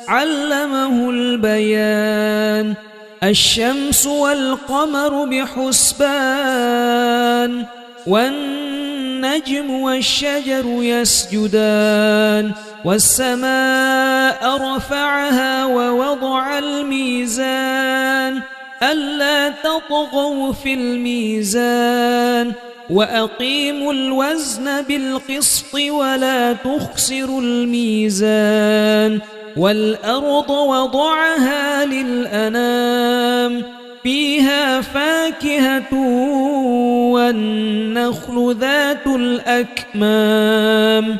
علمه البيان الشمس والقمر بحسبان والنجم والشجر يسجدان والسماء رفعها ووضع الميزان ألا تطغوا في الميزان وأقيموا الوزن بالقسط ولا تخسروا الميزان والأرض وضعها للأنام فيها فاكهة والنخل ذات الأكمام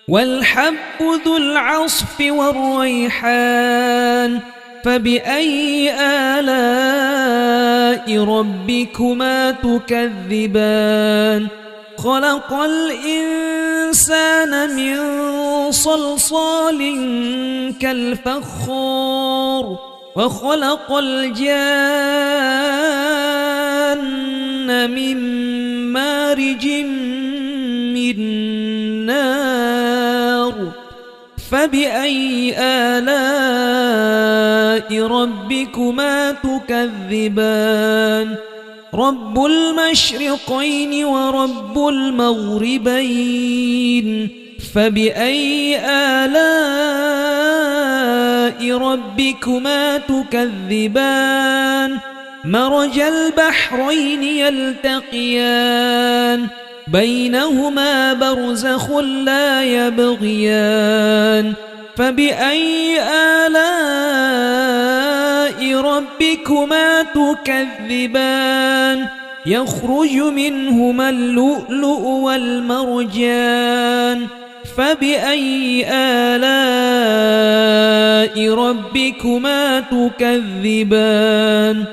والحب ذو العصف والريحان فبأي آلاء ربكما تكذبان خلق الإنسان من صلصال كالفخار وخلق الجان من مارج من نار فبأي آلاء ربكما تكذبان رب المشرقين ورب المغربين فبأي آلاء ربكما تكذبان مرج البحرين يلتقيان بينهما برزخ لا يبغيان فبأي آلاء ربكما تكذبان يخرج منهما اللؤلؤ والمرجان فبأي آلاء ربكما تكذبان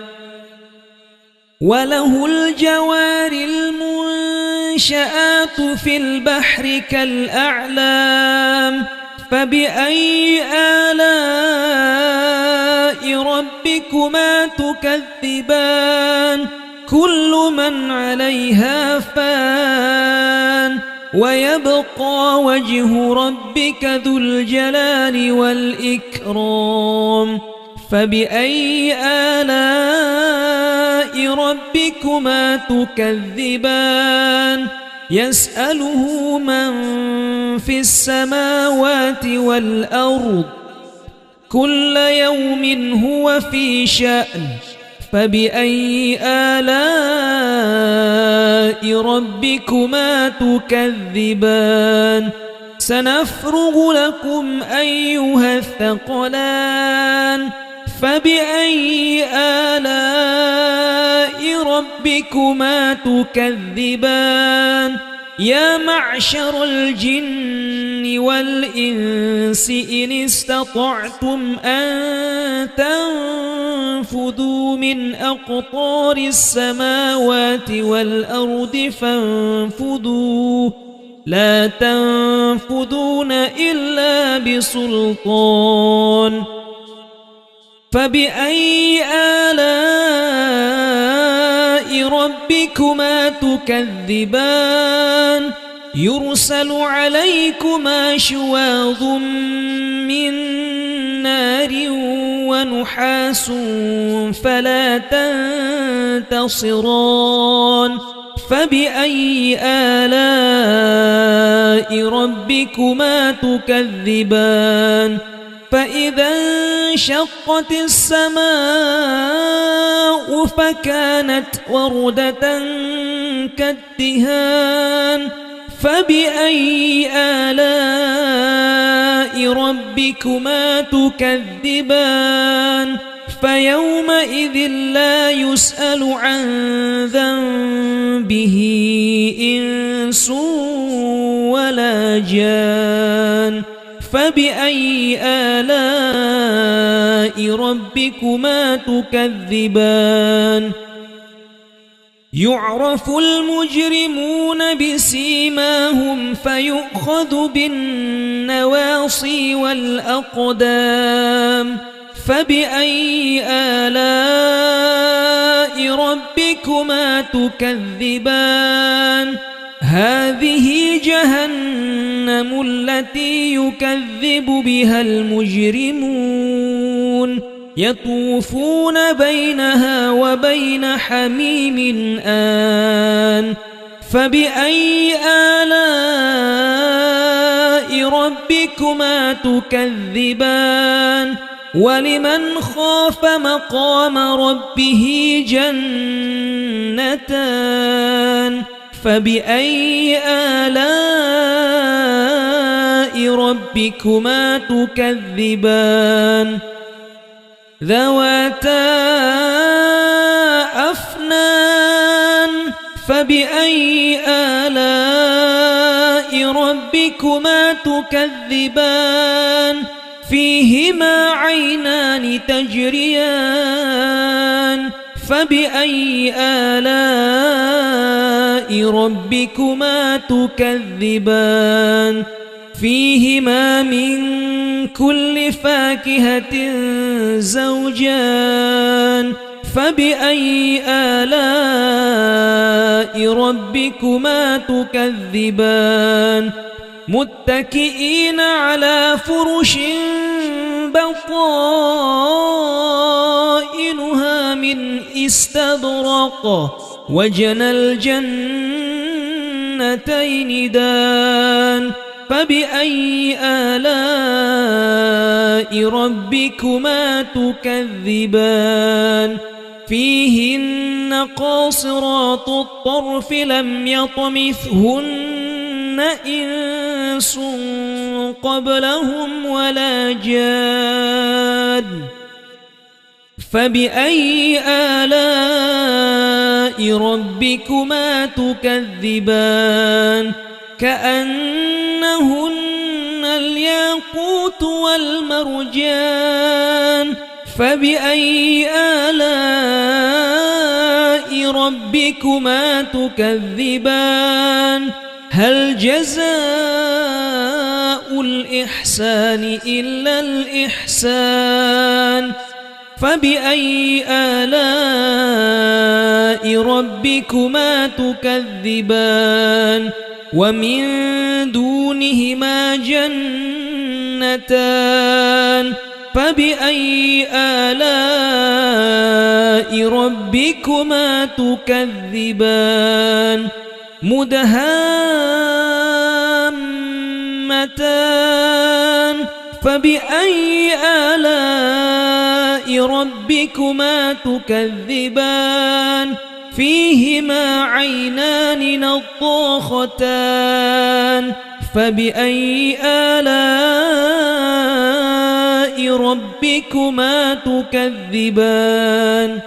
وله الجوار المنشآت في البحر كالأعلام فبأي آلاء ربكما تكذبان كل من عليها فان ويبقى وجه ربك ذو الجلال والإكرام فبأي آلاء ربكما تكذبان يسأله من في السماوات والأرض كل يوم هو في شأن فبأي آلاء ربكما تكذبان سنفرغ لكم أيها الثقلان فبأي آلاء ربكما تكذبان يا معشر الجن والإنس إن استطعتم أن تنفذوا من أقطار السماوات والأرض فانفذوا لا تنفذون إلا بسلطان فبأي آلاء ربكما تكذبان يرسل عليكما شواظ من نار ونحاس فلا تنتصران فبأي آلاء ربكما تكذبان فإذا انشقت السماء فكانت وردة كالدهان فبأي آلاء ربكما تكذبان فيومئذ لا يسأل عن ذنبه إنس ولا جان فبأي آلاء ربكما تكذبان يعرف المجرمون بسيماهم فيؤخذ بالنواصي والأقدام فبأي آلاء ربكما تكذبان هذه جهنم التي يكذب بها المجرمون يطوفون بينها وبين حميم آن فبأي آلاء ربكما تكذبان ولمن خاف مقام ربه جنتان فبأي آلاء ربكما تكذبان ذواتا أفنان فبأي آلاء ربكما تكذبان فيهما عينان تجريان فبأي آلاء ربكما تكذبان فيهما من كل فاكهة زوجان فبأي آلاء ربكما تكذبان متكئين على فرش بطائنها من استبرق وجنى الجنتين دان فبأي آلاء ربكما تكذبان فيهن قاصرات الطرف لم يطمثهن إنس قبلهم ولا جان فبأي آلاء ربكما تكذبان كأنهن الياقوت والمرجان فبأي آلاء ربكما تكذبان هل جزاء الإحسان إلا الإحسان فبأي آلاء ربكما تكذبان ومن دونهما جنتان فبأي آلاء ربكما تكذبان مدهامتان فبأي آلاء ربكما تكذبان فيهما عينان نضاختان فبأي آلاء ربكما تكذبان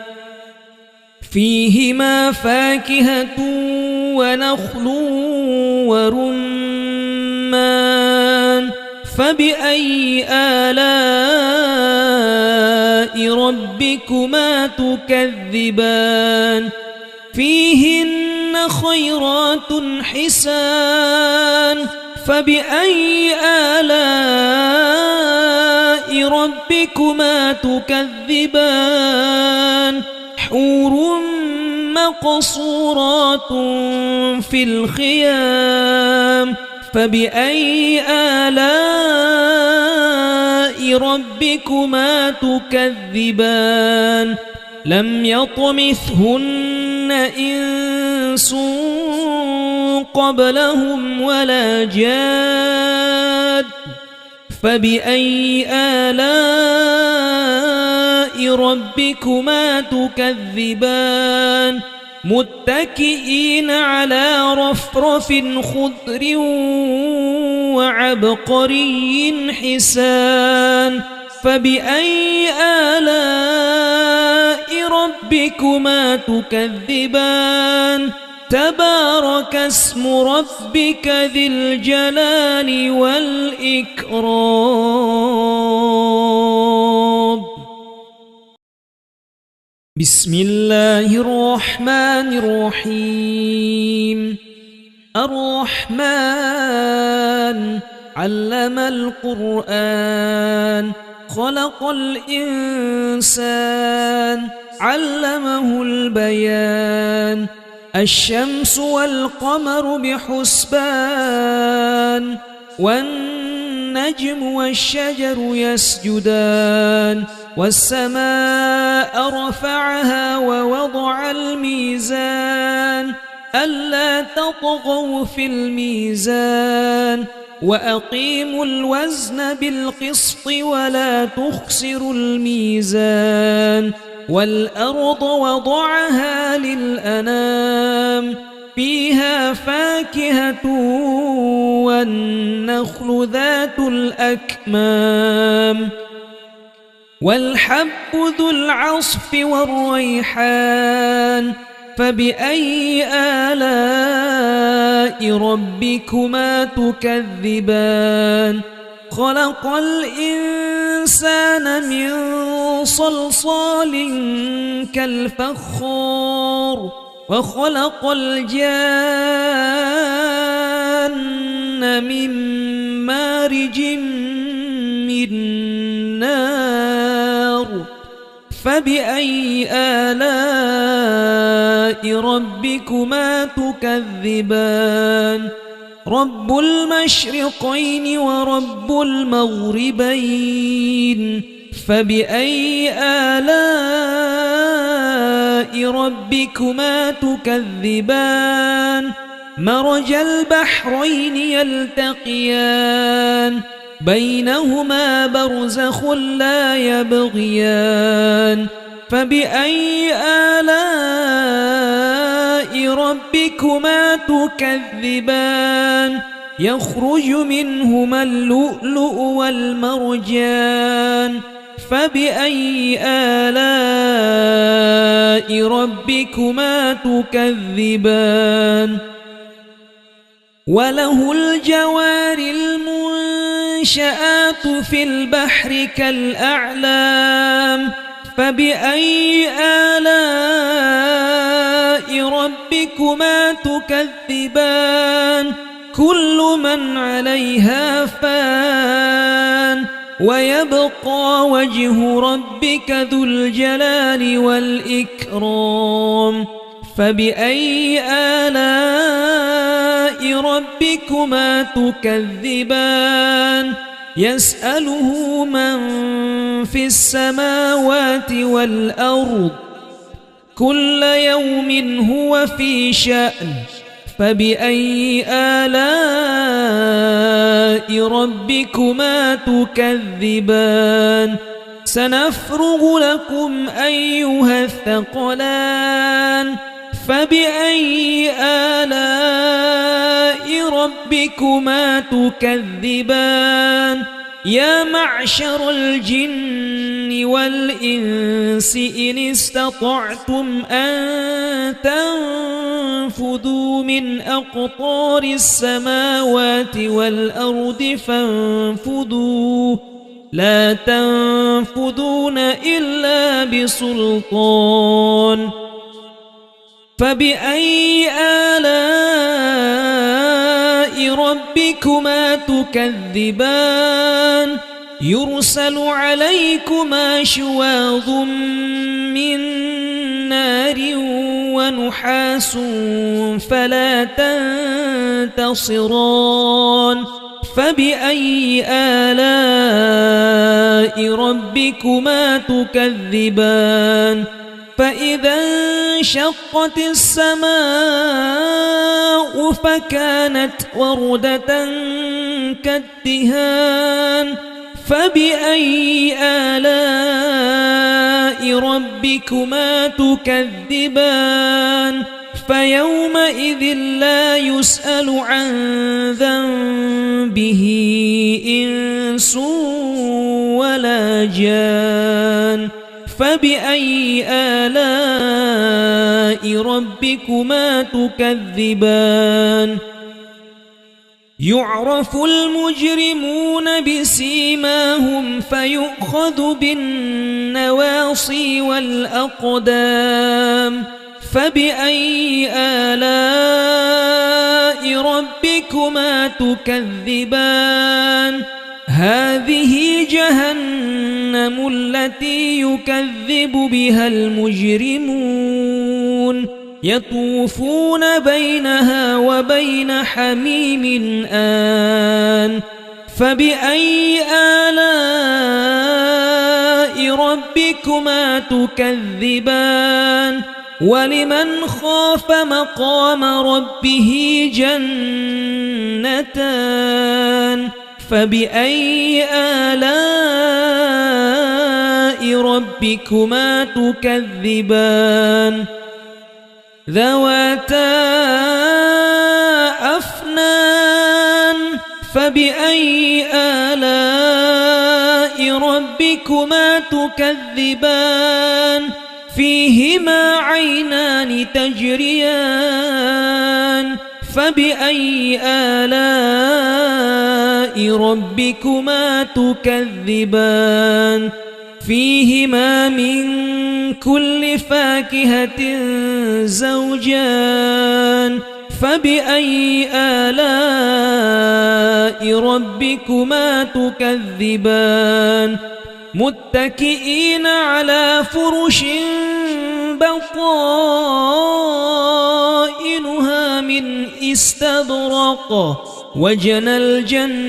فيهما فاكهة ونخل ورمان فبأي آلاء ربكما تكذبان فيهن خيرات حسان فبأي آلاء ربكما تكذبان حور مقصورات في الخيام فبأي آلاء ربكما تكذبان لم يطمثهن إنس قبلهم ولا جاد فبأي آلاء ربكما تكذبان متكئين على رفرف خضر وعبقري حسان فبأي آلاء ربكما تكذبان تبارك اسم ربك ذي الجلال والإكرام بسم الله الرحمن الرحيم الرحمن علم القرآن خلق الإنسان علمه البيان الشمس والقمر بحسبان والنجم والشجر يسجدان والسماء رفعها ووضع الميزان ألا تطغوا في الميزان وأقيموا الوزن بالقسط ولا تخسروا الميزان والأرض وضعها للأنام فيها فاكهة والنخل ذات الأكمام والحب ذو العصف والريحان فبأي آلاء ربكما تكذبان خلق الإنسان من صلصال كالفخار وخلق الجان من مارج من نار فبأي آلاء ربكما تكذبان رب المشرقين ورب المغربين فبأي آلاء ربكما تكذبان مرج البحرين يلتقيان بينهما برزخ لا يبغيان فبأي آلاء ربكما تكذبان يخرج منهما اللؤلؤ والمرجان فبأي آلاء ربكما تكذبان وله الجوار المنشآت في البحر كالأعلام فبأي آلاء ربكما تكذبان كل من عليها فان ويبقى وجه ربك ذو الجلال والإكرام فبأي آلاء ربكما تكذبان يسأله من في السماوات والأرض كل يوم هو في شأن فبأي آلاء ربكما تكذبان سنفرغ لكم أيها الثقلان فبأي آلاء ربكما تكذبان يا معشر الجن والإنس إن استطعتم أن تنفذوا من أقطار السماوات والأرض فانفذوا لا تنفذون إلا بسلطان فبأي آلاء ربكما تكذبان يرسل عليكما شواظ من نار ونحاس فلا تنتصران فبأي آلاء ربكما تكذبان فإذا انشقت السماء فكانت وردة كالدهان فبأي آلاء ربكما تكذبان فيومئذ لا يسأل عن ذنبه إنس ولا جان فبأي آلاء ربكما تكذبان يعرف المجرمون بسيماهم فيؤخذ بالنواصي والأقدام فبأي آلاء ربكما تكذبان هذه جهنم التي يكذب بها المجرمون يطوفون بينها وبين حميم آن فبأي آلاء ربكما تكذبان ولمن خاف مقام ربه جنتان جنتان فبأي آلاء ربكما تكذبان ذواتا أفنان فبأي آلاء ربكما تكذبان فيهما عينان تجريان فبأي آلاء ربكما تكذبان فيهما من كل فاكهة زوجان فبأي آلاء ربكما تكذبان متكئين على فرش بطائنها من استبرق وجنى الجنتين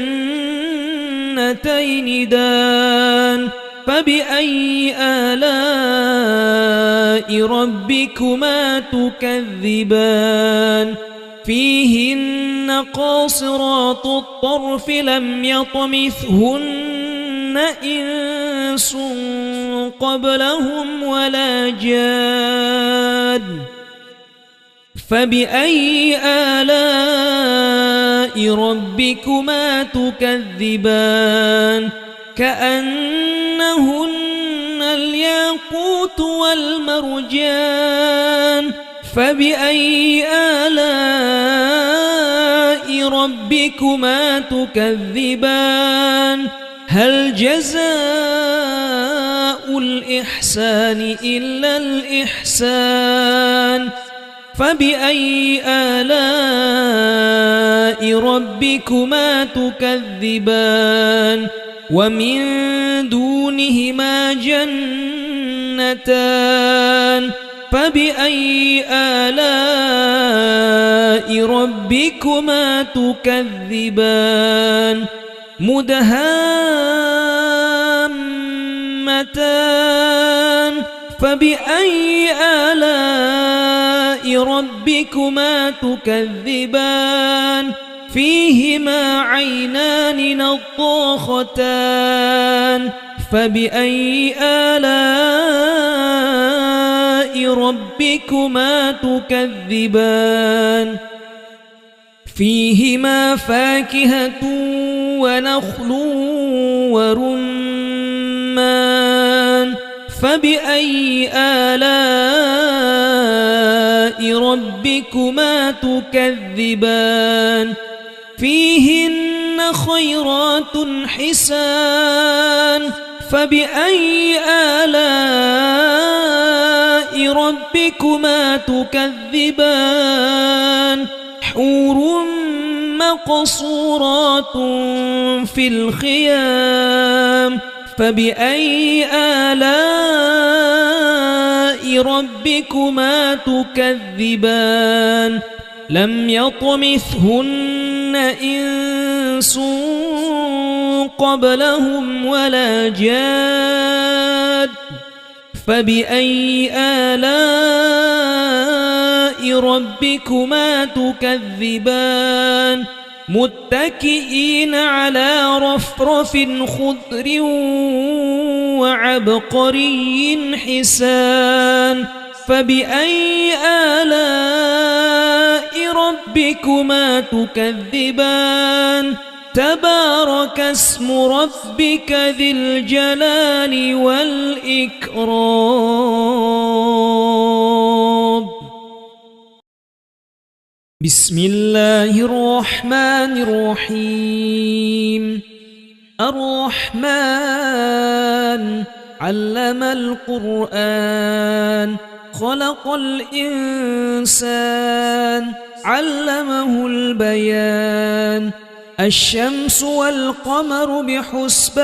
دان فبأي آلاء ربكما تكذبان فيهن قاصرات الطرف لم يطمثهن إنس قبلهم ولا جان فبأي آلاء ربكما تكذبان كأنهن الياقوت والمرجان فبأي آلاء ربكما تكذبان هل جزاء الإحسان إلا الإحسان فبأي آلاء ربكما تكذبان ومن دونهما جنتان فبأي آلاء ربكما تكذبان مدهامتان فبأي آلاء ربكما تكذبان فيهما عينان نضاختان فبأي آلاء ربكما تكذبان فيهما فاكهة ونخل ورمان فبأي آلاء ربكما تكذبان فيهن خيرات حسان فبأي آلاء ربكما تكذبان حور مقصورات في الخيام فبأي آلاء ربكما تكذبان لم يطمثهن إنس قبلهم ولا جاد فبأي آلاء ربكما تكذبان متكئين على رفرف خضر وعبقري حسان فبأي آلاء ربكما تكذبان تبارك اسم ربك ذي الجلال والإكرام بسم الله الرحمن الرحيم الرحمن علم القرآن خلق الإنسان علمه البيان الشمس والقمر بحسبان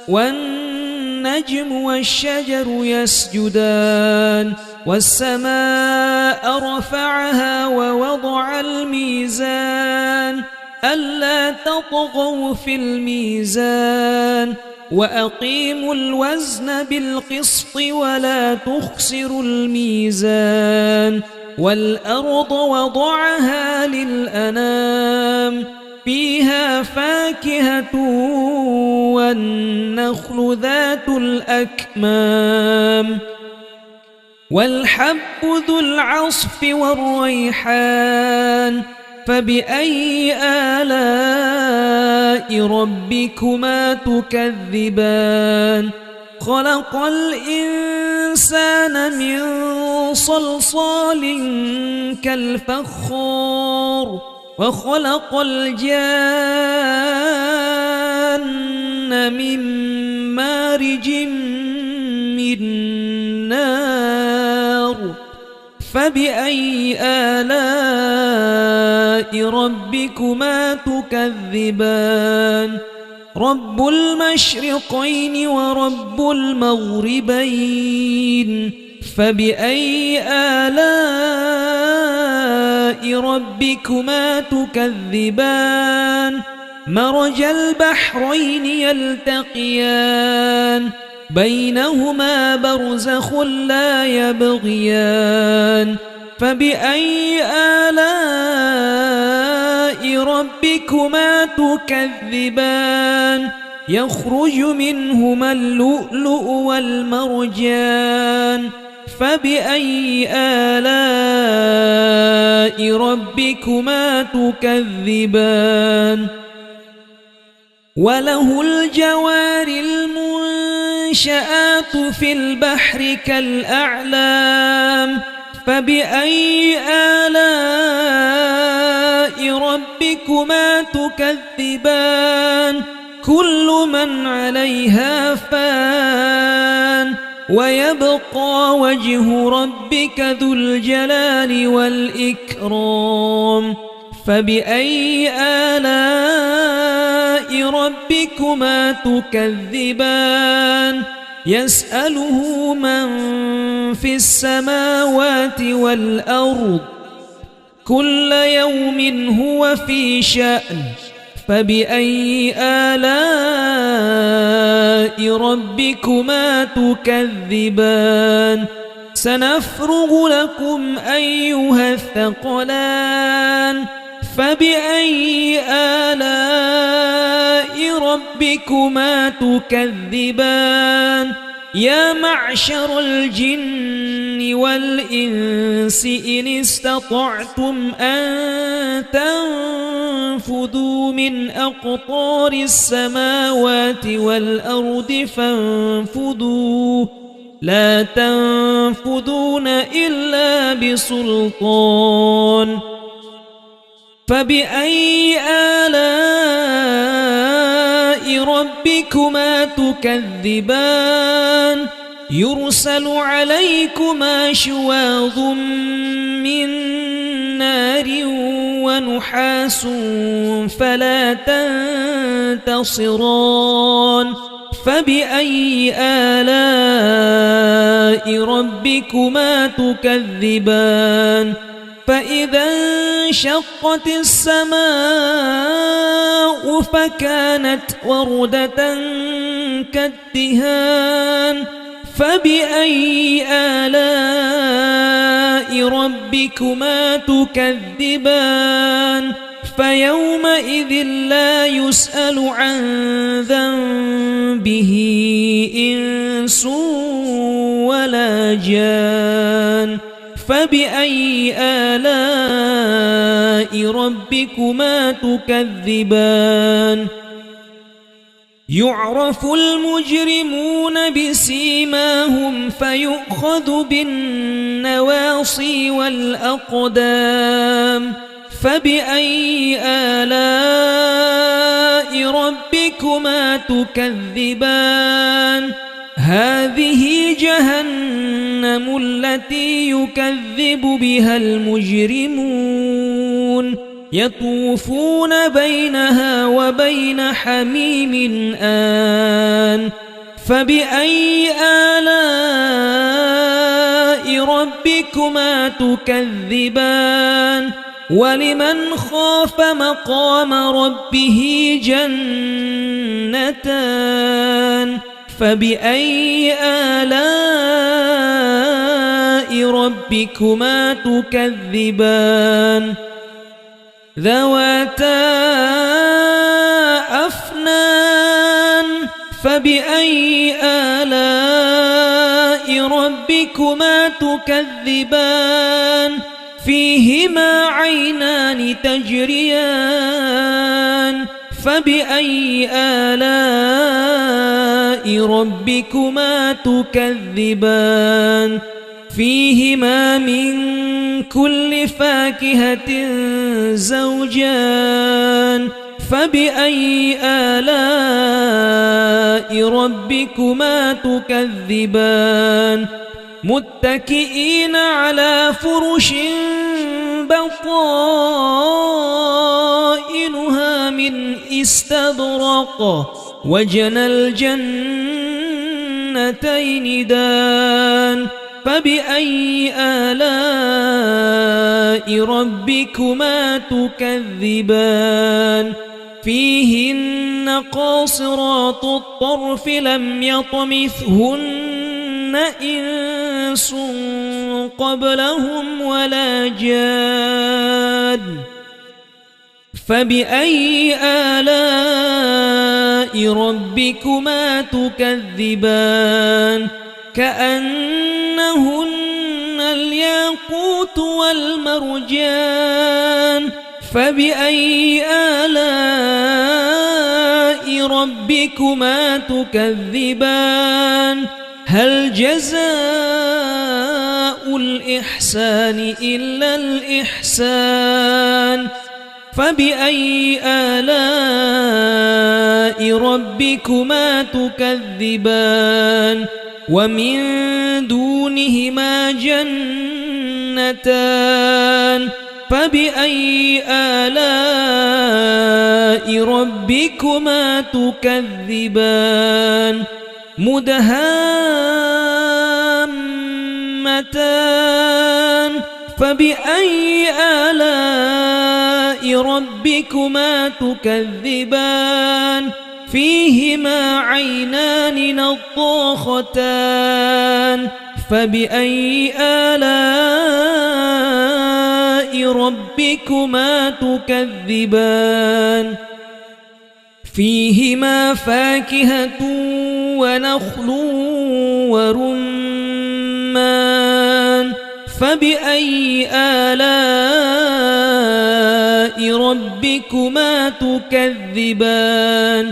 والنجم والشجر يسجدان والسماء رفعها ووضع الميزان ألا تطغوا في الميزان وأقيموا الوزن بالقسط ولا تخسروا الميزان والأرض وضعها للأنام فيها فاكهة والنخل ذات الأكمام والحب ذو العصف والريحان فبأي آلاء ربكما تكذبان خلق الإنسان من صلصال كالفخار وخلق الجان من مارج من نار فبأي آلاء ربكما تكذبان رب المشرقين ورب المغربين فبأي آلاء ربكما تكذبان مرج البحرين يلتقيان بينهما برزخ لا يبغيان فبأي آلاء ربكما تكذبان يخرج منهما اللؤلؤ والمرجان فبأي آلاء ربكما تكذبان وله الجوار المنشآت في البحر كالأعلام فبأي آلاء ربكما تكذبان كل من عليها فان ويبقى وجه ربك ذو الجلال والإكرام فبأي آلاء ربكما تكذبان يسأله من في السماوات والأرض كل يوم هو في شأن فبأي آلاء ربكما تكذبان سنفرغ لكم أيها الثقلان فبأي آلاء ربكما تكذبان يا معشر الجن والإنس إن استطعتم أن تنفذوا من أقطار السماوات والأرض فانفذوا لا تنفذون إلا بسلطان فبأي آلاء ربكما تكذبان يرسل عليكما شواظ من نار ونحاس فلا تنتصران فبأي آلاء ربكما تكذبان فإذا انشقت السماء فكانت وردة كالدهان فبأي آلاء ربكما تكذبان فيومئذ لا يسأل عن ذنبه إنس ولا جان فبأي آلاء ربكما تكذبان يعرف المجرمون بسيماهم فيؤخذ بالنواصي والأقدام فبأي آلاء ربكما تكذبان هذه جهنم التي يكذب بها المجرمون يطوفون بينها وبين حميم آن فبأي آلاء ربكما تكذبان ولمن خاف مقام ربه جنتان فبأي آلاء ربكما تكذبان ذواتا أفنان فبأي آلاء ربكما تكذبان فيهما عينان تجريان فبأي آلاء ربكما تكذبان فيهما من كل فاكهة زوجان فبأي آلاء ربكما تكذبان متكئين على فرش بطائنها من استبرق وجنى الجنتين دان فبأي آلاء ربكما تكذبان فيهن قاصرات الطرف لم يطمثهن إنس قبلهم ولا جان فبأي آلاء ربكما تكذبان كأنهن الياقوت والمرجان فبأي آلاء ربكما تكذبان هل جزاء الإحسان إلا الإحسان فبأي آلاء ربكما تكذبان ومن دونهما جنتان فبأي آلاء ربكما تكذبان مدهامتان فبأي آلاء ربكما تكذبان فيهما عينان نضاختان فبأي آلاء ربكما تكذبان فيهما فاكهة ونخل ورمان فبأي آلاء ربكما تكذبان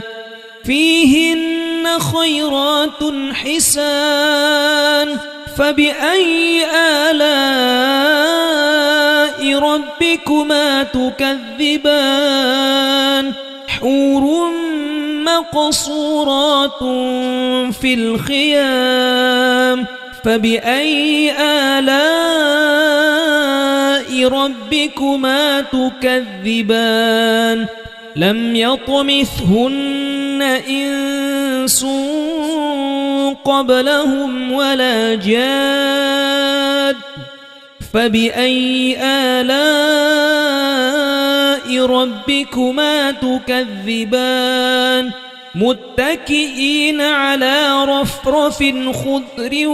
فيهن خيرات حسان فبأي آلاء ربكما تكذبان حور مقصورات في الخيام فبأي آلاء ربكما تكذبان لم يطمثهن إنس قبلهم ولا جاد فبأي آلاء ربكما تكذبان متكئين على رفرف خضر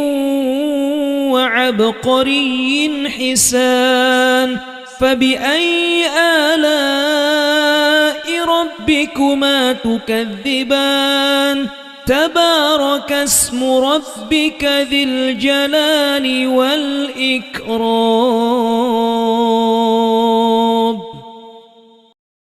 وعبقري حسان فبأي آلاء ربكما تكذبان تبارك اسم ربك ذي الجلال والإكرام